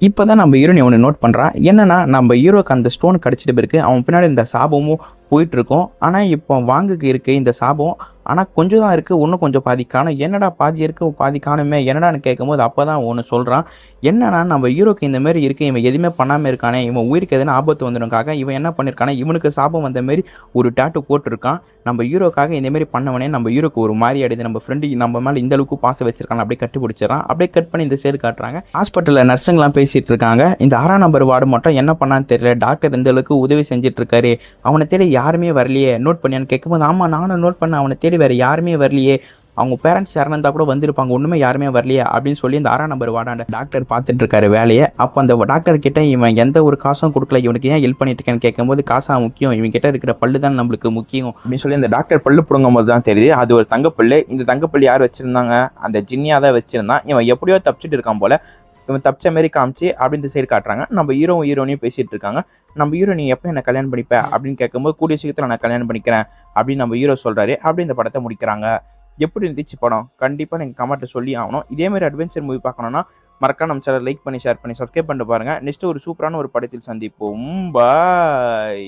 இப்போ தான் நம்ம ஹீரோனி ஒன்று நோட் பண்ணுறான். என்னன்னா நம்ம ஹீரோக்கு அந்த ஸ்டோன் கிடச்சிட்டு பிறகு அவன் பின்னாடி இந்த சாபமும் போயிட்டுருக்கோம். ஆனால் இப்போ வாங்குக்கு இருக்குது இந்த சாபம். ஆனால் கொஞ்சம் தான் இருக்குது, இன்னும் கொஞ்சம் பாதி காணும். என்னடா பாதி இருக்குது பாதி காணுமே என்னடான்னு கேட்கும்போது அப்போ தான் ஒன்று சொல்கிறான். என்னன்னா நம்ம ஹீரோக்கு இந்த மாதிரி இருக்குது, இவன் எதுவுமே பண்ணாமல் இருக்கானே, இவன் உயிருக்கு எதுனா ஆபத்து வந்துடும்காக இவன் என்ன பண்ணியிருக்கானே இவனுக்கு சாபம் வந்த மாதிரி ஒரு டாட்டு போட்டிருக்கான். நம்ம ஹீரோக்காக இந்தமாரி பண்ணவனே நம்ம ஹீரோக்கு ஒரு மாதிரி ஆயிடுது. நம்ம ஃப்ரெண்டு நம்ம மேலே இந்த அளவுக்கு பாசம் வச்சிருக்காங்க. அப்படியே கட்டி பிடிச்சிடறான். அப்படியே கட் பண்ணி இந்த சைடு காட்டுறாங்க. ஹாஸ்பிட்டலில் நர்ஸுங்கெலாம் பேசிகிட்டு இருக்காங்க. இந்த 6ஆம் நம்பர் வார்டு மட்டும் என்ன பண்ணான்னு தெரியல. டாக்டர் இந்த அளவுக்கு உதவி செஞ்சுட்டு இருக்காரு, அவனை தேடி யாருமே வரலையே நோட் பண்ணியான்னு கேட்கும்போது ஆமாம் நானும் நோட் பண்ண, அவனை தேடி வேறு யாருமே வரலையே, அவங்க பேரண்ட்ஸ் யாருன்னா இருந்தால் கூட வந்திருப்பாங்க, ஒன்றுமே யாருமே வரலையே அப்படின்னு சொல்லி இந்த 6ஆம் நம்பர் வார்டாண்ட டாக்டர் பார்த்துட்டு இருக்காரு வேலையை. அப்போ அந்த டாக்டர் கிட்ட இவன் எந்த ஒரு காசும் கொடுக்கல, இவனுக்கு ஏன் ஹெல்ப் பண்ணிட்டு இருக்கேன்னு கேட்கும்போது காசா முக்கியம், இவன் கிட்ட இருக்கிற பல்லு தான் நம்மளுக்கு முக்கியம் அப்படின்னு சொல்லி அந்த டாக்டர் பல்லு பிடுங்கும் போது தான் தெரியுது அது ஒரு தங்கப்பல்லு. இந்த தங்கப்பல்லு யார் வச்சிருந்தாங்க, அந்த ஜின்னியாக தான் வச்சிருந்தான். இவன் எப்படியோ தப்பிச்சுட்டு இருக்கான் போல. இவன் தப்பிச்ச மாரி காமிச்சு அப்படின்னு சைடு காட்டுறாங்க. நம்ம ஹீரோனையும் பேசிகிட்டு இருக்காங்க. நம்ம ஹீரோ நீ எப்போ என்ன கல்யாணம் பண்ணிப்ப அப்படின்னு கேட்கும்போது கூடிய சீக்கிரத்தில் நான் கல்யாணம் பண்ணிக்கிறேன் அப்படின்னு நம்ம ஹீரோ சொல்கிறாரு. அப்படி இந்த படத்தை முடிக்கிறாங்க. எப்படி இருந்துச்சு படம் கண்டிப்பாக நீங்கள் கமெண்ட்டில் சொல்லி ஆகணும். இதேமாதிரி அட்வென்ச்சர் மூவி பார்க்கணுன்னா மறக்காம நம்ம சேனல் லைக் பண்ணி ஷேர் பண்ணி சப்ஸ்கிரைப் பண்ணிட்டு பாருங்கள். நெக்ஸ்ட்டு ஒரு சூப்பரான ஒரு படத்தில் சந்திப்போம். பாய்.